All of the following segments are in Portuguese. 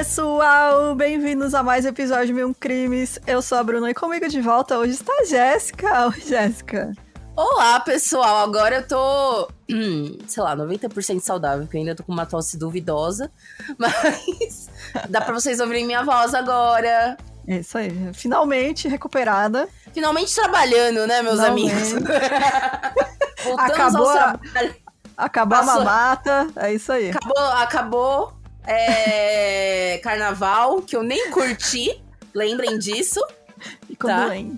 pessoal, bem-vindos a mais um episódio de Mil Crimes. Eu sou a Bruna e comigo de volta hoje está a Jéssica. Oi, Jéssica. Olá, pessoal. Agora eu tô, 90% saudável, porque eu ainda tô com uma tosse duvidosa. Mas dá pra vocês ouvirem minha voz agora. É isso aí, finalmente recuperada. Finalmente trabalhando, né, meus amigos? Voltamos ao trabalho. Acabou a mamata, é isso aí. Acabou carnaval, que eu nem curti. Lembrem disso. Ficou doente.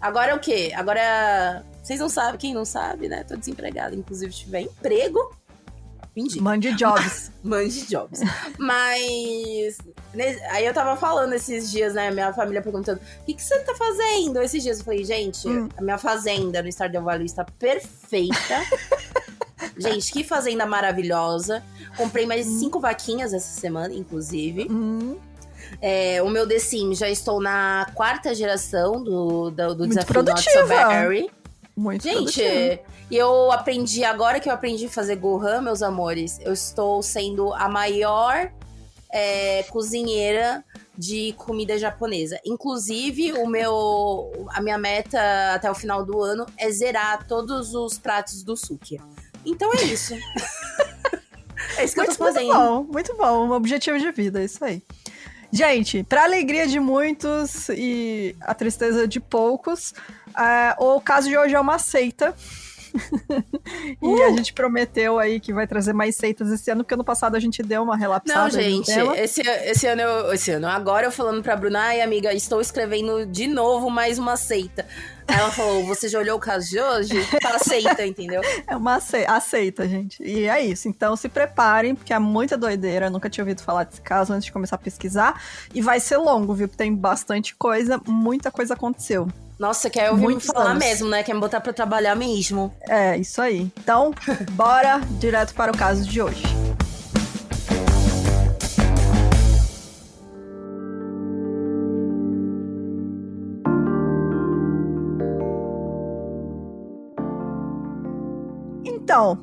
Agora é o quê? Agora, vocês não sabem, quem não sabe, né? Tô desempregada, inclusive se tiver emprego, indica. Mande jobs. Mande jobs. Mas, aí eu tava falando esses dias, né? Minha família perguntando, o que você tá fazendo esses dias? Eu falei, gente, a minha fazenda no Stardew Valley está perfeita. Gente, que fazenda maravilhosa. Comprei mais 5 vaquinhas essa semana, inclusive. O meu The Sims, já estou na 4ª geração do desafio Not So Berry. Muito Gente, produtiva. E eu aprendi, agora que eu aprendi a fazer Gohan, meus amores, eu estou sendo a maior cozinheira de comida japonesa. Inclusive, a minha meta até o final do ano é zerar todos os pratos do Sukiya. Então é isso. É isso que eu tô fazendo. Muito bom. Um objetivo de vida, é isso aí. Gente, pra alegria de muitos e a tristeza de poucos, o caso de hoje é uma seita. E a gente prometeu aí que vai trazer mais seitas esse ano, porque ano passado a gente deu uma relapsada. Não, gente, esse ano, agora eu falando pra Bruna, ai amiga, estou escrevendo de novo mais uma seita. Aí ela falou, você já olhou o caso de hoje? Tá seita, entendeu? É uma seita, gente. E é isso, então se preparem, porque é muita doideira, eu nunca tinha ouvido falar desse caso antes de começar a pesquisar. E vai ser longo, viu? Porque tem bastante coisa, muita coisa aconteceu. Nossa, quer ouvir me falar mesmo, né? Quer me botar pra trabalhar mesmo. É, isso aí. Então, bora direto para o caso de hoje. Então,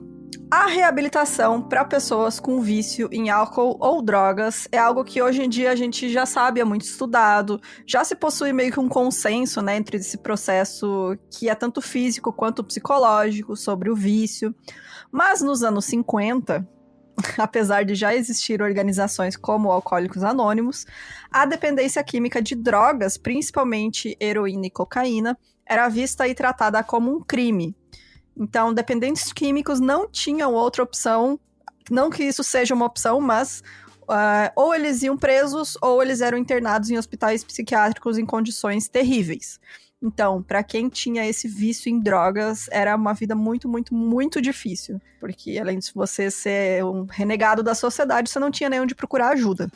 a reabilitação para pessoas com vício em álcool ou drogas é algo que hoje em dia a gente já sabe, é muito estudado, já se possui meio que um consenso, né, entre esse processo que é tanto físico quanto psicológico sobre o vício. Mas nos anos 50, apesar de já existir organizações como Alcoólicos Anônimos, a dependência química de drogas, principalmente heroína e cocaína, era vista e tratada como um crime. Então, dependentes químicos não tinham outra opção, não que isso seja uma opção, mas ou eles iam presos ou eles eram internados em hospitais psiquiátricos em condições terríveis. Então, para quem tinha esse vício em drogas, era uma vida muito, muito, muito difícil. Porque além de você ser um renegado da sociedade, você não tinha nem onde procurar ajuda.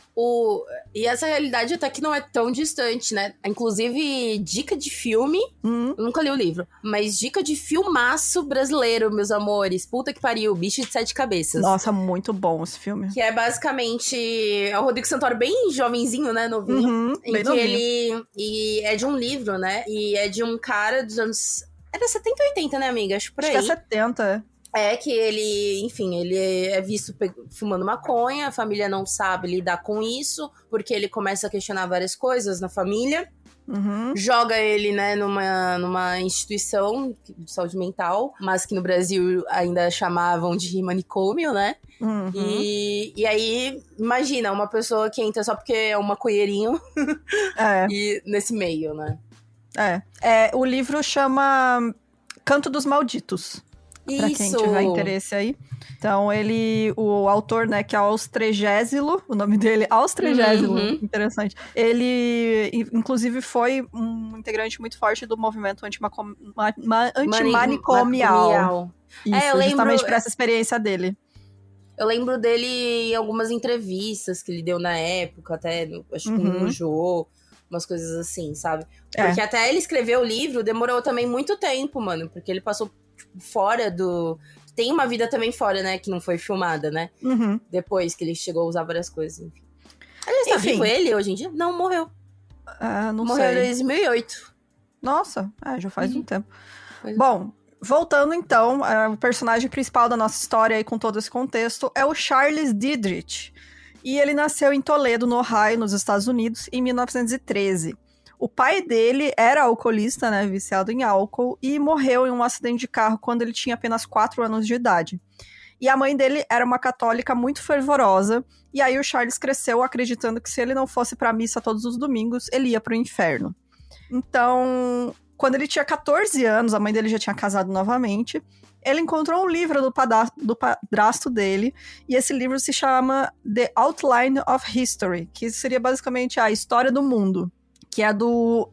E essa realidade até que não é tão distante, né? Inclusive, dica de filme, eu nunca li o livro, mas dica de filmaço brasileiro, meus amores. Puta que pariu, Bicho de 7 Cabeças. Nossa, muito bom esse filme. Que é basicamente, é o Rodrigo Santoro bem jovenzinho, né, novinho. Bem novinho. E é de um livro, né? E é de um cara dos anos... Era 70 ou 80, né, amiga? Acho por aí. Acho que é 70, que ele, enfim, ele é visto fumando maconha, a família não sabe lidar com isso, porque ele começa a questionar várias coisas na família. Joga ele, né, numa instituição de saúde mental, mas que no Brasil ainda chamavam de manicômio, né? E aí, imagina, uma pessoa que entra só porque é um maconheirinho e nesse meio, né? O livro chama Canto dos Malditos. Pra quem tiver interesse aí. Então, o autor, né, que é Austrégésilo, o nome dele, Austrégésilo, interessante. Ele, inclusive, foi um integrante muito forte do movimento antimanicomial. Isso, justamente pra essa experiência dele. Eu lembro dele em algumas entrevistas que ele deu na época, até, acho que no Jô, umas coisas assim, sabe? Porque até ele escrever o livro demorou também muito tempo, mano, porque ele passou fora do... Tem uma vida também fora, né? Que não foi filmada, né? Depois que ele chegou a usar várias coisas, enfim. Aliás, tá vivo ele hoje em dia? Não, morreu. Morreu em 2008. Nossa, já faz um tempo. Bom, voltando então, o personagem principal da nossa história aí com todo esse contexto é o Charles Dietrich. E ele nasceu em Toledo, no Ohio, nos Estados Unidos, em 1913. O pai dele era alcoolista, né, viciado em álcool, e morreu em um acidente de carro quando ele tinha apenas 4 anos de idade. E a mãe dele era uma católica muito fervorosa, e aí o Charles cresceu acreditando que se ele não fosse pra missa todos os domingos, ele ia pro inferno. Então, quando ele tinha 14 anos, a mãe dele já tinha casado novamente, ele encontrou um livro do padrasto dele, e esse livro se chama The Outline of History, que seria basicamente a história do mundo, que é do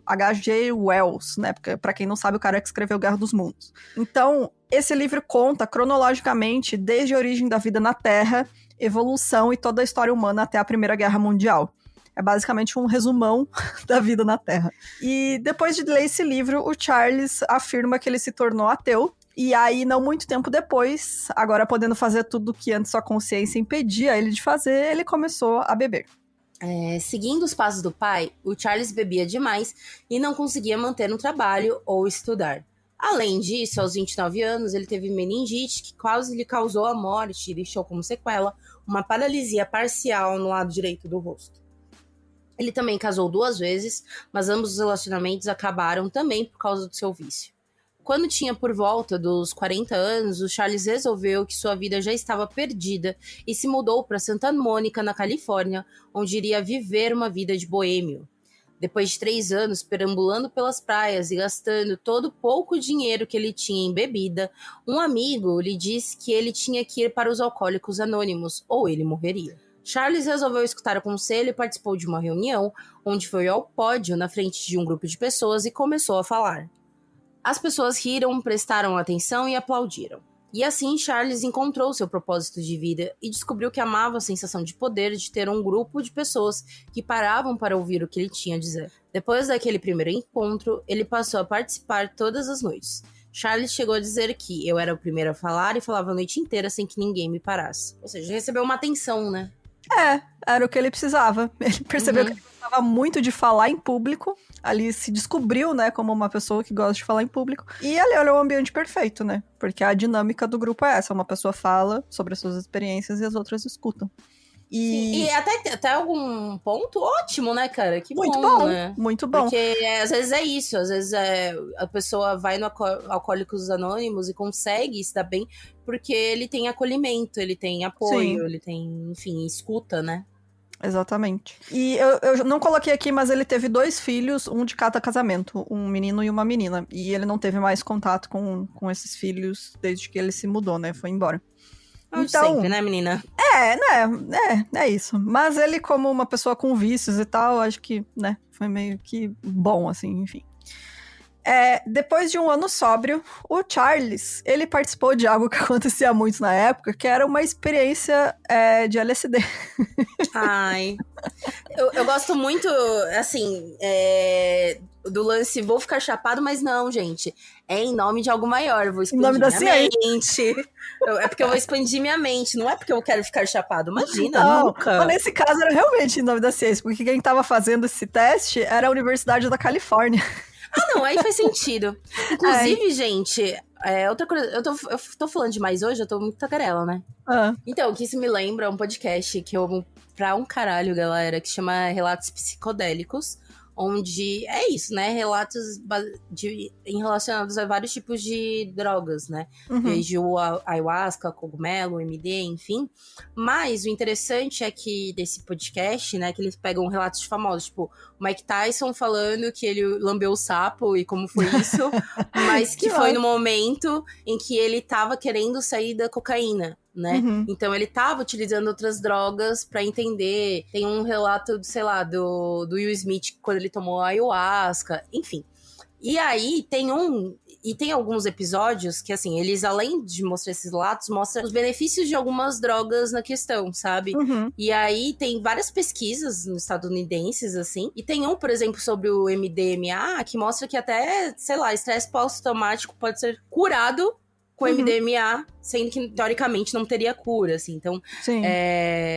H.G. Wells, né? Porque, pra quem não sabe, o cara que escreveu Guerra dos Mundos. Então, esse livro conta cronologicamente desde a origem da vida na Terra, evolução e toda a história humana até a Primeira Guerra Mundial. É basicamente um resumão da vida na Terra. E depois de ler esse livro, o Charles afirma que ele se tornou ateu. E aí, não muito tempo depois, agora podendo fazer tudo que antes sua consciência impedia ele de fazer, ele começou a beber. Seguindo os passos do pai, o Charles bebia demais e não conseguia manter um trabalho ou estudar. Além disso, aos 29 anos, ele teve meningite, que quase lhe causou a morte e deixou como sequela uma paralisia parcial no lado direito do rosto. Ele também casou 2 vezes, mas ambos os relacionamentos acabaram também por causa do seu vício. Quando tinha por volta dos 40 anos, o Charles resolveu que sua vida já estava perdida e se mudou para Santa Mônica, na Califórnia, onde iria viver uma vida de boêmio. Depois de 3 anos perambulando pelas praias e gastando todo o pouco dinheiro que ele tinha em bebida, um amigo lhe disse que ele tinha que ir para os Alcoólicos Anônimos, ou ele morreria. Charles resolveu escutar o conselho e participou de uma reunião, onde foi ao pódio na frente de um grupo de pessoas e começou a falar. As pessoas riram, prestaram atenção e aplaudiram. E assim Charles encontrou seu propósito de vida e descobriu que amava a sensação de poder de ter um grupo de pessoas que paravam para ouvir o que ele tinha a dizer. Depois daquele primeiro encontro, ele passou a participar todas as noites. Charles chegou a dizer que eu era o primeiro a falar e falava a noite inteira sem que ninguém me parasse. Ou seja, recebeu uma atenção, né? Era o que ele precisava. Ele percebeu que ele gostava muito de falar em público. Ali se descobriu, né, como uma pessoa que gosta de falar em público. E ali olha o ambiente perfeito, né? Porque a dinâmica do grupo é essa. Uma pessoa fala sobre as suas experiências e as outras escutam. E até algum ponto ótimo, né, cara? Que muito bom, bom, né? Muito bom. Porque às vezes é isso, às vezes a pessoa vai no Alcoólicos Anônimos e consegue se dar bem porque ele tem acolhimento, ele tem apoio, Sim. ele tem, enfim, escuta, né? Exatamente. E eu não coloquei aqui, mas ele teve 2 filhos, um de cada casamento, um menino e uma menina. E ele não teve mais contato com esses filhos desde que ele se mudou, né? Foi embora. Então, sempre, né, menina? É isso. Mas ele, como uma pessoa com vícios e tal, acho que, né, foi meio que bom, assim, enfim. Depois de um ano sóbrio, o Charles, ele participou de algo que acontecia muito na época, que era uma experiência de LSD. Ai, eu gosto muito, assim, do lance, vou ficar chapado, mas não, gente. É em nome de algo maior, vou expandir minha mente. É porque eu vou expandir minha mente, não é porque eu quero ficar chapado. Imagina, não, nunca. Mas nesse caso era realmente em nome da ciência, porque quem tava fazendo esse teste era a Universidade da Califórnia. Não, aí faz sentido. Inclusive, gente, outra coisa, eu tô falando demais hoje, eu tô muito tagarela, né? Então, o que isso me lembra é um podcast que eu amo pra um caralho, galera, que chama Relatos Psicodélicos, onde é isso, né? Relatos relacionados a vários tipos de drogas, né? Desde o ayahuasca, cogumelo, MD, enfim. Mas o interessante é que desse podcast, né? Que eles pegam relatos famosos, tipo o Mike Tyson falando que ele lambeu o sapo e como foi isso, mas que foi no momento em que ele tava querendo sair da cocaína, né? Então ele tava utilizando outras drogas pra entender. Tem um relato, sei lá, do Will Smith quando ele tomou ayahuasca, enfim. E aí tem alguns episódios que, assim, eles, além de mostrar esses relatos, mostram os benefícios de algumas drogas na questão, sabe? E aí tem várias pesquisas estadunidenses, assim, e tem um, por exemplo, sobre o MDMA, que mostra que até, sei lá, estresse pós-traumático pode ser curado com MDMA, sendo que, teoricamente, não teria cura, assim. Então,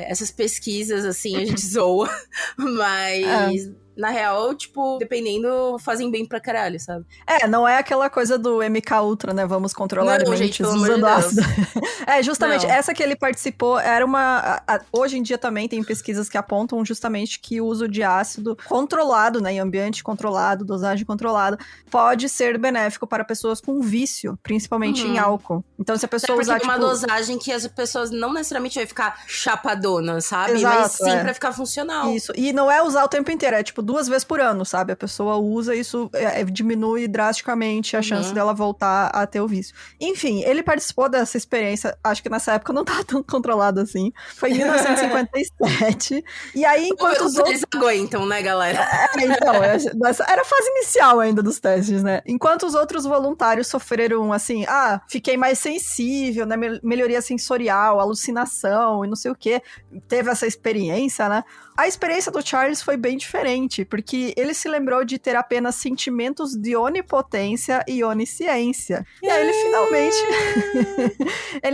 essas pesquisas, assim, a gente zoa, mas na real, tipo, dependendo, fazem bem pra caralho, sabe? Não é aquela coisa do MK Ultra, né? Vamos controlar Não, mentes gente, pelo amor usando de ácido. Deus. Justamente, Não. essa que ele participou era uma... Hoje em dia também tem pesquisas que apontam justamente que o uso de ácido controlado, né? Em ambiente controlado, dosagem controlada, pode ser benéfico para pessoas com vício, principalmente em álcool. Então, se a pessoa usar, uma dosagem que as pessoas não necessariamente vai ficar chapadona, sabe? Exato, mas sim pra ficar funcional. Isso, e não é usar o tempo inteiro, é tipo 2 vezes por ano, sabe? A pessoa usa, isso diminui drasticamente a chance dela voltar a ter o vício. Enfim, ele participou dessa experiência, acho que nessa época não tava tão controlado assim. Foi em 1957. E aí, enquanto os outros... Eles aguentam, né, galera? Então, era a fase inicial ainda dos testes, né? Enquanto os outros voluntários sofreram, assim, fiquei mais sensível, né? Melhoria sensorial, alucinação e não sei o quê. Teve essa experiência, né? A experiência do Charles foi bem diferente, porque ele se lembrou de ter apenas sentimentos de onipotência e onisciência. E aí ele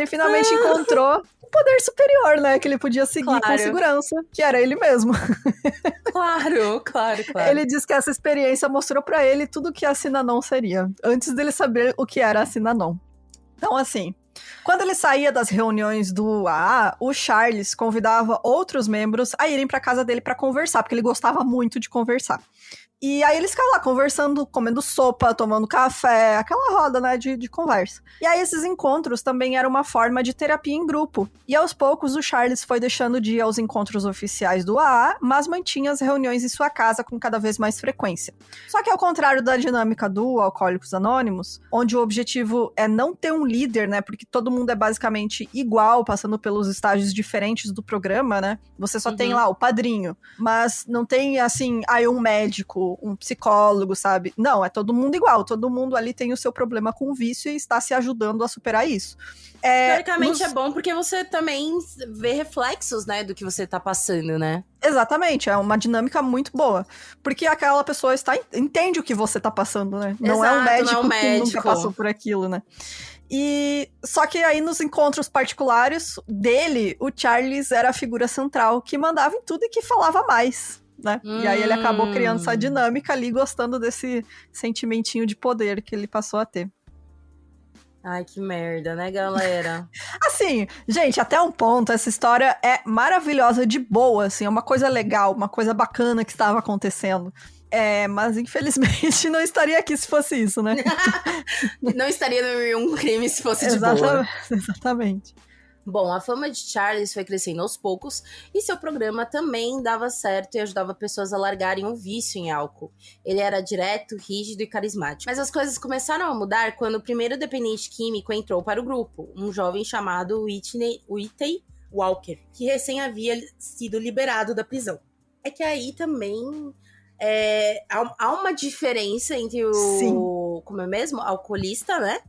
finalmente encontrou um poder superior, né? Que ele podia seguir com segurança, que era ele mesmo. Claro. Ele disse que essa experiência mostrou pra ele tudo que a Synanon seria, antes dele saber o que era a Synanon. Então, assim, quando ele saía das reuniões do AA, o Charles convidava outros membros a irem pra casa dele pra conversar, porque ele gostava muito de conversar. E aí eles ficavam lá conversando, comendo sopa, tomando café, aquela roda, né, de conversa. E aí esses encontros também eram uma forma de terapia em grupo. E aos poucos o Charles foi deixando de ir aos encontros oficiais do AA, mas mantinha as reuniões em sua casa com cada vez mais frequência. Só que ao contrário da dinâmica do Alcoólicos Anônimos, onde o objetivo é não ter um líder, né, porque todo mundo é basicamente igual, passando pelos estágios diferentes do programa, né, você só tem lá o padrinho, mas não tem, assim, um médico, um psicólogo, sabe? Não, é todo mundo igual, todo mundo ali tem o seu problema com o vício e está se ajudando a superar isso. Teoricamente é bom porque você também vê reflexos, né, do que você tá passando, né? Exatamente, é uma dinâmica muito boa. Porque aquela pessoa entende o que você tá passando, né? Não é um médico que nunca passou por aquilo, né? E só que aí nos encontros particulares dele, o Charles era a figura central que mandava em tudo e que falava mais. Né? E aí ele acabou criando essa dinâmica ali, gostando desse sentimentinho de poder que ele passou a ter. Ai, que merda, né, galera? Assim, gente, até um ponto, essa história é maravilhosa de boa, assim, é uma coisa legal, uma coisa bacana que estava acontecendo. Mas infelizmente não estaria aqui se fosse isso, né? Não estaria no um crime se fosse de boa. Exatamente. Bom, a fama de Charles foi crescendo aos poucos e seu programa também dava certo e ajudava pessoas a largarem o vício em álcool. Ele era direto, rígido e carismático. Mas as coisas começaram a mudar quando o primeiro dependente químico entrou para o grupo, um jovem chamado Whitney Walker, que recém havia sido liberado da prisão. É que aí também há uma diferença entre o... Como é mesmo? Alcoolista, né?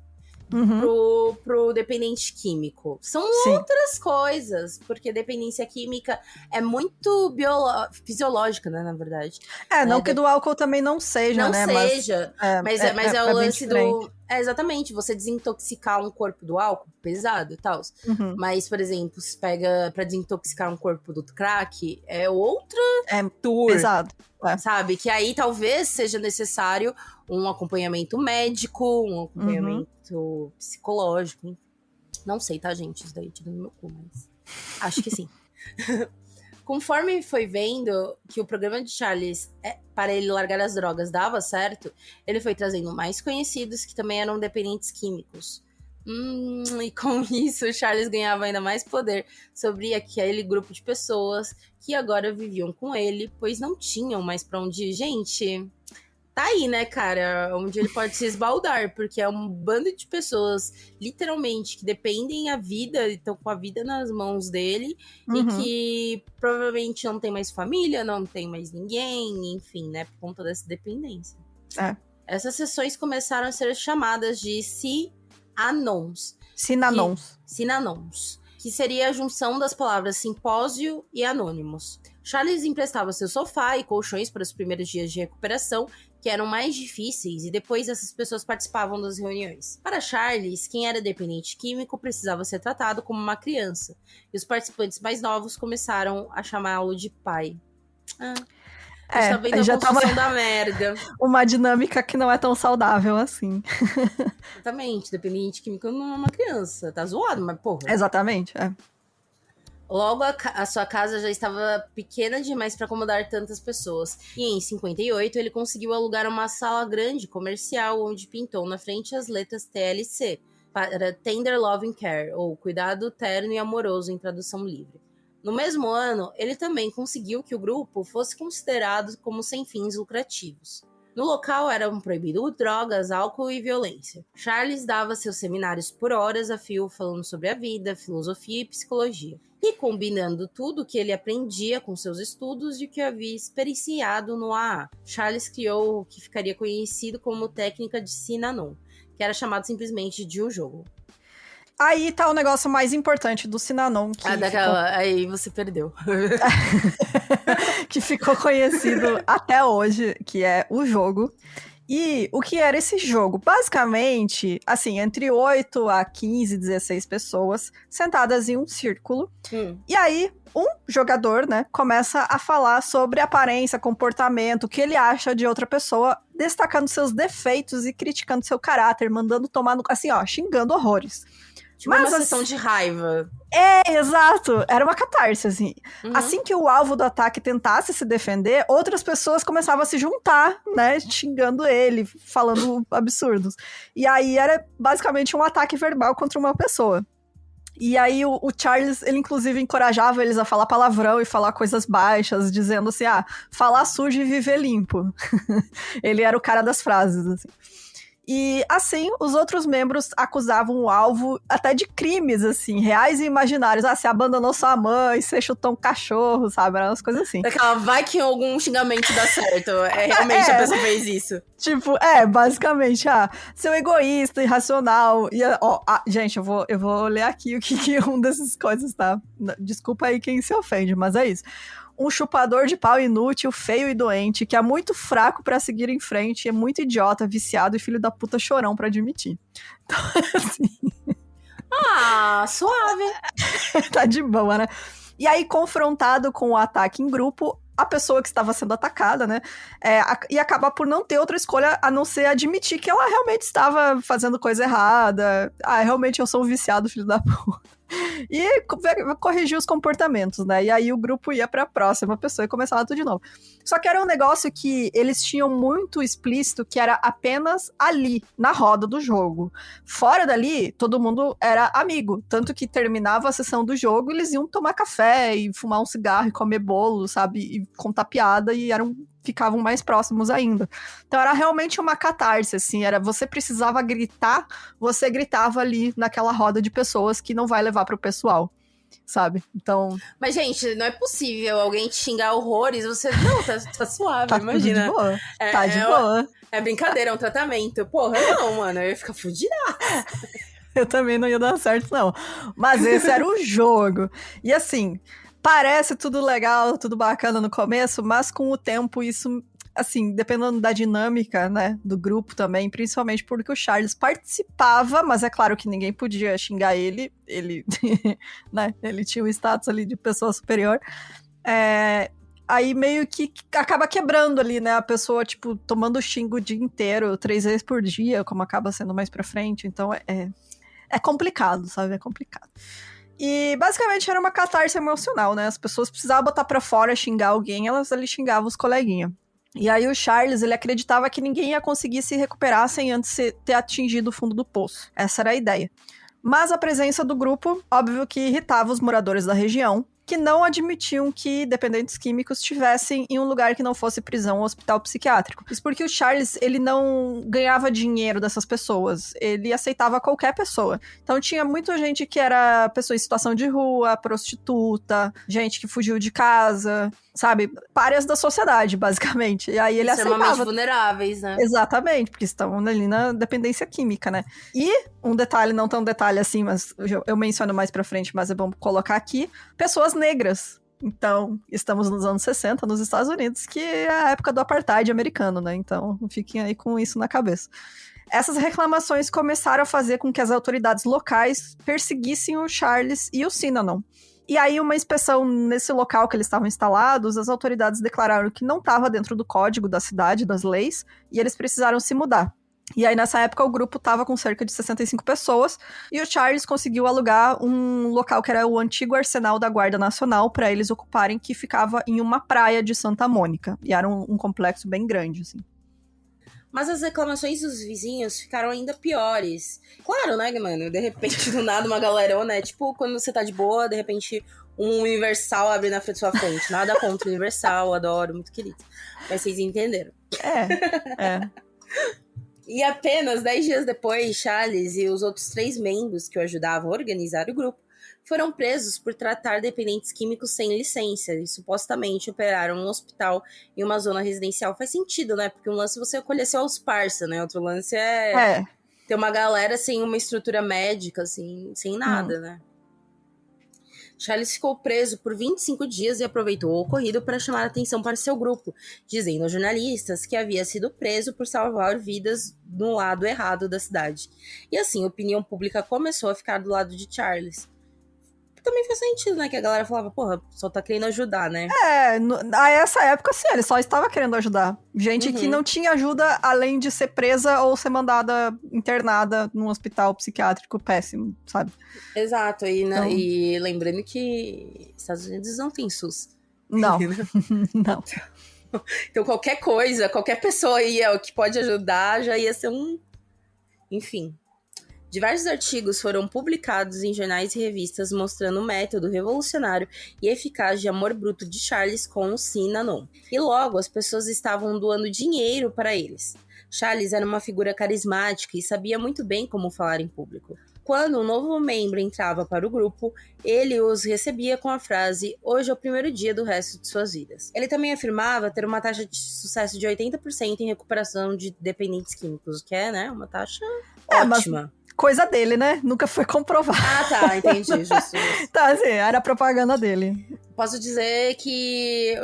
Pro dependente químico. São outras coisas, porque dependência química é muito fisiológica, né, na verdade. Não que do álcool também não seja, né? Mas é o lance do... exatamente, você desintoxicar um corpo do álcool, pesado e tal. Mas, por exemplo, se pega pra desintoxicar um corpo do crack, é outra tour. Pesado. Sabe? Que aí talvez seja necessário um acompanhamento médico, um acompanhamento psicológico. Não sei, tá, gente? Isso daí tira no meu cu, mas acho que sim. Conforme foi vendo que o programa de Charles para ele largar as drogas dava certo, ele foi trazendo mais conhecidos que também eram dependentes químicos. E com isso, Charles ganhava ainda mais poder sobre aquele grupo de pessoas que agora viviam com ele, pois não tinham mais pra onde ir. Gente, tá aí, né, cara? Onde ele pode se esbaldar, porque é um bando de pessoas, literalmente, que dependem a vida, estão com a vida nas mãos dele, e que provavelmente não tem mais família, não tem mais ninguém, enfim, né, por conta dessa dependência. Essas sessões começaram a ser chamadas de Synanons, que seria a junção das palavras simpósio e anônimos. Charles emprestava seu sofá e colchões para os primeiros dias de recuperação, que eram mais difíceis, e depois essas pessoas participavam das reuniões. Para Charles, quem era dependente químico precisava ser tratado como uma criança, e os participantes mais novos começaram a chamá-lo de pai. A gente tá vendo a construção da merda. Uma dinâmica que não é tão saudável assim. Exatamente, dependente químico não é uma criança. Tá zoado, mas porra. Exatamente, é. Logo, a sua casa já estava pequena demais para acomodar tantas pessoas. E em 58, ele conseguiu alugar uma sala grande, comercial, onde pintou na frente as letras TLC, para Tender Loving Care, ou Cuidado Terno e Amoroso, em tradução livre. No mesmo ano, ele também conseguiu que o grupo fosse considerado como sem fins lucrativos. No local eram proibidos drogas, álcool e violência. Charles dava seus seminários por horas a fio falando sobre a vida, filosofia e psicologia. E combinando tudo que ele aprendia com seus estudos e o que havia experienciado no AA. Charles criou o que ficaria conhecido como técnica de Synanon, que era chamado simplesmente de um jogo. Aí tá o negócio mais importante do Synanon. Que aí você perdeu. Que ficou conhecido até hoje, que é o jogo. E o que era esse jogo? Basicamente, assim, entre 8 a 15, 16 pessoas sentadas em um círculo. E aí, um jogador, né, começa a falar sobre aparência, comportamento, o que ele acha de outra pessoa, destacando seus defeitos e criticando seu caráter, mandando tomar no... Assim, ó, xingando horrores. Tipo, uma sessão de raiva. É, exato. Era uma catarse, assim. Assim que o alvo do ataque tentasse se defender, outras pessoas começavam a se juntar, né? Xingando ele, falando absurdos. E aí era basicamente um ataque verbal contra uma pessoa. E aí o Charles, ele inclusive encorajava eles a falar palavrão e falar coisas baixas, dizendo assim, falar sujo e viver limpo. Ele era o cara das frases, assim. E, assim, os outros membros acusavam o alvo até de crimes, assim, reais e imaginários. Você abandonou sua mãe, você chutou um cachorro, sabe? Eram umas coisas assim. Daquela, vai que algum xingamento dá certo. Realmente a pessoa fez isso. Tipo, basicamente, seu egoísta, irracional. E, gente, eu vou ler aqui o que um dessas coisas, tá? Desculpa aí quem se ofende, mas é isso. Um chupador de pau inútil, feio e doente, que é muito fraco pra seguir em frente, é muito idiota, viciado e filho da puta chorão pra admitir. Então, assim... suave. Tá de boa, né? E aí, confrontado com o ataque em grupo, a pessoa que estava sendo atacada, né, ia acabar por não ter outra escolha a não ser admitir que ela realmente estava fazendo coisa errada. Realmente eu sou um viciado, filho da puta. E corrigir os comportamentos, né? E aí o grupo ia pra próxima pessoa e começava tudo de novo. Só que era um negócio que eles tinham muito explícito, que era apenas ali, na roda do jogo. Fora dali, todo mundo era amigo. Tanto que terminava a sessão do jogo, eles iam tomar café e fumar um cigarro e comer bolo, sabe? E contar piada e ficavam mais próximos ainda. Então era realmente uma catarse, assim, você precisava gritar, você gritava ali naquela roda de pessoas que não vai levar pro pessoal, sabe? Então... Mas, gente, não é possível alguém te xingar horrores, você... Não, tá suave, imagina. De boa. Tá de boa. É brincadeira, é um tratamento. Porra, não, mano, eu ia ficar fudida. Eu também não ia dar certo, não. Mas esse era o jogo. E assim... Parece tudo legal, tudo bacana no começo, mas com o tempo isso, assim, dependendo da dinâmica, né, do grupo também, principalmente porque o Charles participava, mas é claro que ninguém podia xingar ele, né, ele tinha o status ali de pessoa superior, aí meio que acaba quebrando ali, né, a pessoa, tipo, tomando xingo o dia inteiro, 3 vezes por dia, como acaba sendo mais pra frente, então é complicado, sabe, é complicado. E basicamente era uma catarse emocional, né? As pessoas precisavam botar pra fora, xingar alguém, elas ali xingavam os coleguinhas. E aí o Charles, ele acreditava que ninguém ia conseguir se recuperar sem antes ter atingido o fundo do poço. Essa era a ideia. Mas a presença do grupo, óbvio que irritava os moradores da região, que não admitiam que dependentes químicos estivessem em um lugar que não fosse prisão ou hospital psiquiátrico. Isso porque o Charles, ele não ganhava dinheiro dessas pessoas, ele aceitava qualquer pessoa. Então tinha muita gente que era pessoa em situação de rua, prostituta, gente que fugiu de casa, sabe? Párias da sociedade, basicamente. E aí ele aceitava. Extremamente vulneráveis, né? Exatamente, porque estão ali na dependência química, né? E um detalhe, não tão detalhe assim, mas eu menciono mais pra frente, mas é bom colocar aqui, pessoas negras. Então, estamos nos anos 60, nos Estados Unidos, que é a época do apartheid americano, né? Então, fiquem aí com isso na cabeça. Essas reclamações começaram a fazer com que as autoridades locais perseguissem o Charles e o Synanon. E aí, uma inspeção nesse local que eles estavam instalados, as autoridades declararam que não estava dentro do código da cidade, das leis, e eles precisaram se mudar. E aí, nessa época, o grupo estava com cerca de 65 pessoas, e o Charles conseguiu alugar um local que era o antigo arsenal da Guarda Nacional para eles ocuparem, que ficava em uma praia de Santa Mônica. E era um complexo bem grande, assim. Mas as reclamações dos vizinhos ficaram ainda piores. Claro, né, mano? De repente, do nada, uma galerona, né? Tipo, quando você tá de boa, de repente, um Universal abre na frente da sua frente. Nada contra o Universal, adoro, muito querido. Mas vocês entenderam. É. E apenas 10 dias depois, Charles e os outros 3 membros que o ajudavam a organizar o grupo foram presos por tratar dependentes químicos sem licença e supostamente operaram um hospital em uma zona residencial. Faz sentido, né? Porque um lance você acolher seus parça, né? Outro lance é ter uma galera sem uma estrutura médica, assim, sem nada, né? Charles ficou preso por 25 dias e aproveitou o ocorrido para chamar a atenção para seu grupo, dizendo aos jornalistas que havia sido preso por salvar vidas no lado errado da cidade. E assim, a opinião pública começou a ficar do lado de Charles. Também faz sentido, né? Que a galera falava, porra, só tá querendo ajudar, né? A essa época, sim, ele só estava querendo ajudar. Gente que não tinha ajuda além de ser presa ou ser mandada internada num hospital psiquiátrico péssimo, sabe? Exato, e lembrando que Estados Unidos não tem SUS. Não, não. Então qualquer coisa, qualquer pessoa aí que pode ajudar já ia ser Enfim. Diversos artigos foram publicados em jornais e revistas mostrando o método revolucionário e eficaz de amor bruto de Charles com o Synanon. E logo as pessoas estavam doando dinheiro para eles. Charles era uma figura carismática e sabia muito bem como falar em público. Quando um novo membro entrava para o grupo, ele os recebia com a frase: "Hoje é o primeiro dia do resto de suas vidas". Ele também afirmava ter uma taxa de sucesso de 80% em recuperação de dependentes químicos, que é, né, uma taxa ótima. Coisa dele, né? Nunca foi comprovado. Ah, tá, entendi. Justo. Tá, assim, era a propaganda dele. Posso dizer que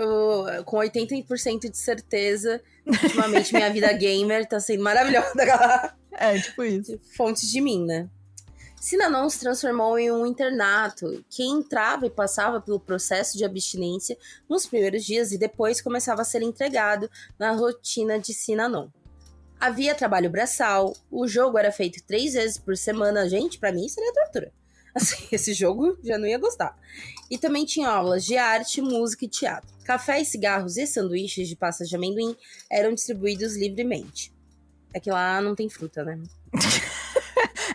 com 80% de certeza, ultimamente minha vida gamer tá sendo maravilhosa. Tipo isso. Fontes de mim, né? Synanon se transformou em um internato. Quem entrava e passava pelo processo de abstinência nos primeiros dias e depois começava a ser entregado na rotina de Synanon. Havia trabalho braçal, o jogo era feito 3 vezes por semana. Gente, pra mim seria tortura. Assim, esse jogo já não ia gostar. E também tinha aulas de arte, música e teatro. Café, cigarros e sanduíches de pasta de amendoim eram distribuídos livremente. É que lá não tem fruta, né?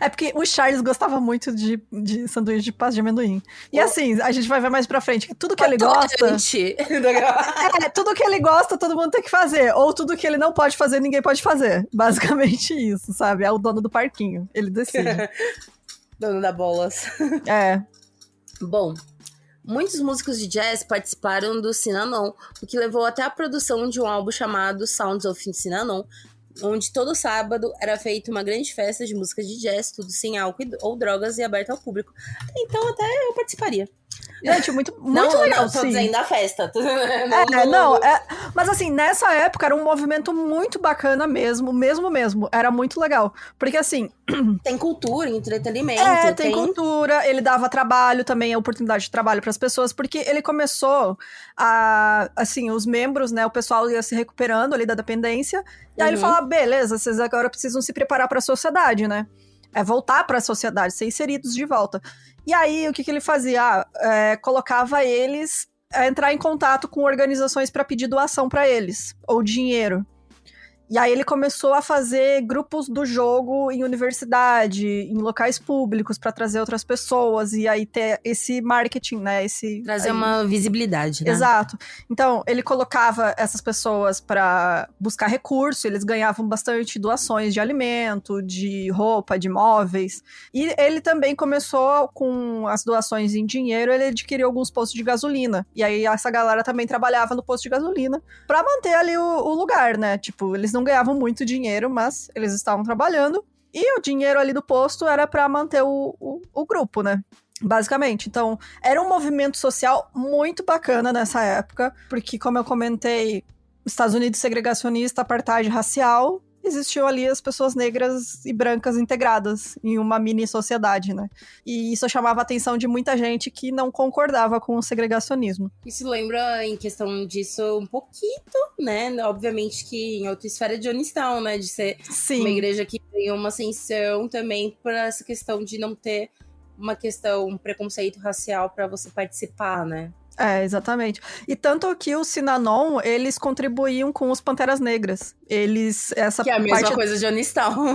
É porque o Charles gostava muito de sanduíche de pasta de amendoim. E assim, a gente vai ver mais pra frente, que tudo que ele gosta... tudo que ele gosta, todo mundo tem que fazer. Ou tudo que ele não pode fazer, ninguém pode fazer. Basicamente isso, sabe? É o dono do parquinho. Ele decide. Dono da bolas. Bom, muitos músicos de jazz participaram do Synanon, o que levou até a produção de um álbum chamado Sounds of Synanon, onde todo sábado era feita uma grande festa de música de jazz, tudo sem álcool ou drogas e aberta ao público. Então até eu participaria. Gente, muito legal, não, tô dizendo da festa. Mas assim, nessa época era um movimento muito bacana mesmo. Era muito legal. Porque assim... Tem cultura, entretenimento. Tem cultura, ele dava trabalho também, a oportunidade de trabalho para as pessoas, porque ele começou a... Assim, os membros, né, o pessoal ia se recuperando ali da dependência, e aí ele falava, beleza, vocês agora precisam se preparar para a sociedade, né? Voltar para a sociedade, ser inseridos de volta. E aí, o que ele fazia? Colocava eles a entrar em contato com organizações para pedir doação para eles, ou dinheiro. E aí ele começou a fazer grupos do jogo em universidade, em locais públicos, para trazer outras pessoas, e aí ter esse marketing, né? Trazer uma visibilidade, né? Exato. Então, ele colocava essas pessoas para buscar recurso, eles ganhavam bastante doações de alimento, de roupa, de móveis. E ele também começou com as doações em dinheiro, ele adquiriu alguns postos de gasolina. E aí essa galera também trabalhava no posto de gasolina para manter ali o lugar, né? Tipo, eles não ganhavam muito dinheiro, mas eles estavam trabalhando. E o dinheiro ali do posto era para manter o grupo, né? Basicamente. Então, era um movimento social muito bacana nessa época, porque, como eu comentei, Estados Unidos segregacionista, apartheid racial, e existiam ali as pessoas negras e brancas integradas em uma mini sociedade, né? E isso chamava a atenção de muita gente que não concordava com o segregacionismo. Isso lembra, em questão disso, um pouquinho, né? Obviamente que em outra esfera de Jonestown, né? De ser uma igreja que tem uma ascensão também para essa questão de não ter um preconceito racial para você participar, né? Exatamente. E tanto que o Synanon, eles contribuíam com os Panteras Negras. Que é a mesma coisa de Jonestown.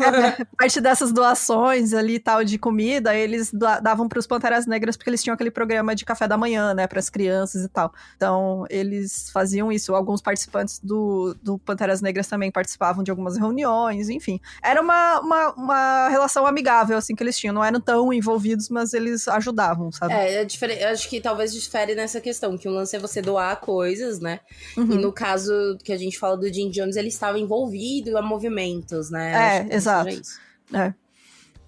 Parte dessas doações ali e tal de comida, eles davam para os Panteras Negras porque eles tinham aquele programa de café da manhã, né, para as crianças e tal. Então, eles faziam isso. Alguns participantes do Panteras Negras também participavam de algumas reuniões, enfim. Era uma relação amigável, assim, que eles tinham. Não eram tão envolvidos, mas eles ajudavam, sabe? Acho que talvez difere nessa questão, que o lance é você doar coisas, né? Uhum. E no caso que a gente fala do Jim Jones, ele estava envolvido a movimentos, né? Exato.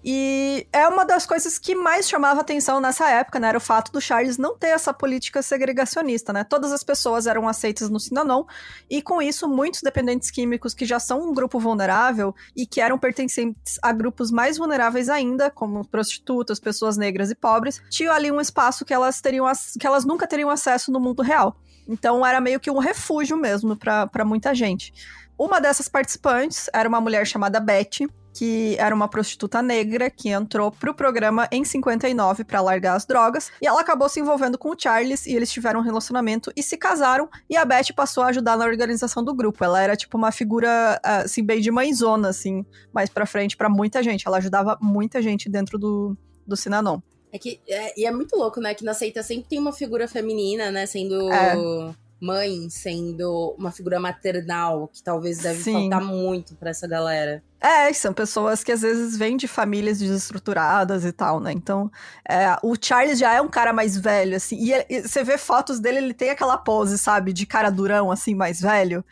E é uma das coisas que mais chamava atenção nessa época, né? Era o fato do Charles não ter essa política segregacionista, né? Todas as pessoas eram aceitas no Synanon, e com isso, muitos dependentes químicos que já são um grupo vulnerável e que eram pertencentes a grupos mais vulneráveis ainda, como prostitutas, pessoas negras e pobres, tinham ali um espaço que elas nunca teriam acesso no mundo real. Então era meio que um refúgio mesmo para muita gente. Uma dessas participantes era uma mulher chamada Betty, que era uma prostituta negra que entrou pro programa em 59 para largar as drogas, e ela acabou se envolvendo com o Charles, e eles tiveram um relacionamento e se casaram, e a Betty passou a ajudar na organização do grupo. Ela era tipo uma figura, assim, bem de mãezona, assim, mais pra frente pra muita gente. Ela ajudava muita gente dentro do Synanon. E é muito louco, né, que na seita sempre tem uma figura feminina, né, sendo mãe, sendo uma figura maternal, que talvez deve faltar muito pra essa galera. São pessoas que às vezes vêm de famílias desestruturadas e tal, né? Então, o Charles já é um cara mais velho, assim, e você vê fotos dele, ele tem aquela pose, sabe, de cara durão, assim, mais velho.